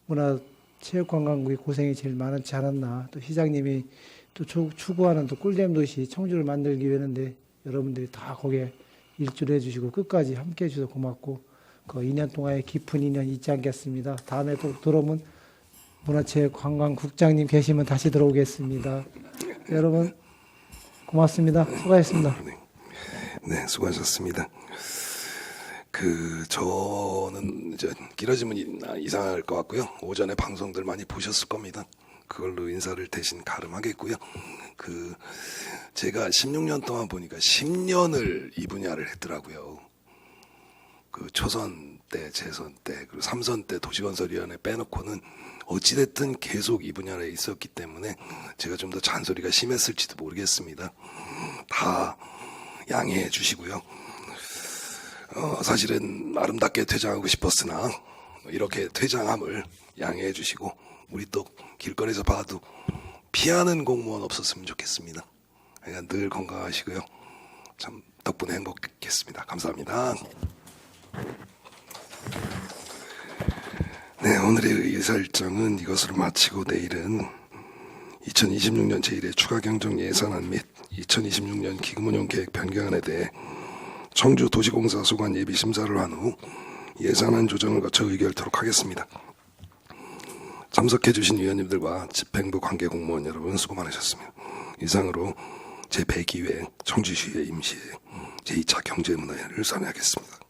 Speaker 11: 문화체육관광국이 고생이 제일 많지 않았나. 또 시장님이 또 추구하는 또 꿀잼 도시 청주를 만들기 위해서인데 여러분들이 다 거기에 일조를 해주시고 끝까지 함께해 주셔서 고맙고 그 2년 동안의 깊은 인연 잊지 않겠습니다. 다음에 또 들어오면 문화체육관광국장님 계시면 다시 들어오겠습니다. 여러분 고맙습니다. 수고하셨습니다.
Speaker 1: 네, 수고하셨습니다. 저는 이제 길어지면 이상할 것 같고요. 오전에 방송들 많이 보셨을 겁니다. 그걸로 인사를 대신 가름하겠고요. 제가 16년 동안 보니까 10년을 이 분야를 했더라고요. 초선 때, 재선 때, 그리고 3선 때 도시건설위원회 빼놓고는 어찌됐든 계속 이 분야에 있었기 때문에 제가 좀 더 잔소리가 심했을지도 모르겠습니다. 다 양해해 주시고요. 사실은 아름답게 퇴장하고 싶었으나 이렇게 퇴장함을 양해해 주시고 우리 또 길거리에서 봐도 피하는 공무원 없었으면 좋겠습니다. 그러니까 늘 건강하시고요. 참 덕분에 행복했겠습니다. 감사합니다. 네, 오늘의 의사일정은 이것으로 마치고 내일은 2026년 제1회 추가경정 예산안 및 2026년 기금운용 계획 변경안에 대해 청주 도시공사 소관 예비 심사를 한 후 예산안 조정을 거쳐 의결토록 하겠습니다. 참석해 주신 위원님들과 집행부 관계 공무원 여러분 수고 많으셨습니다. 이상으로 제102회 청주시의 임시회 제2차 경제문화회를 선회하겠습니다.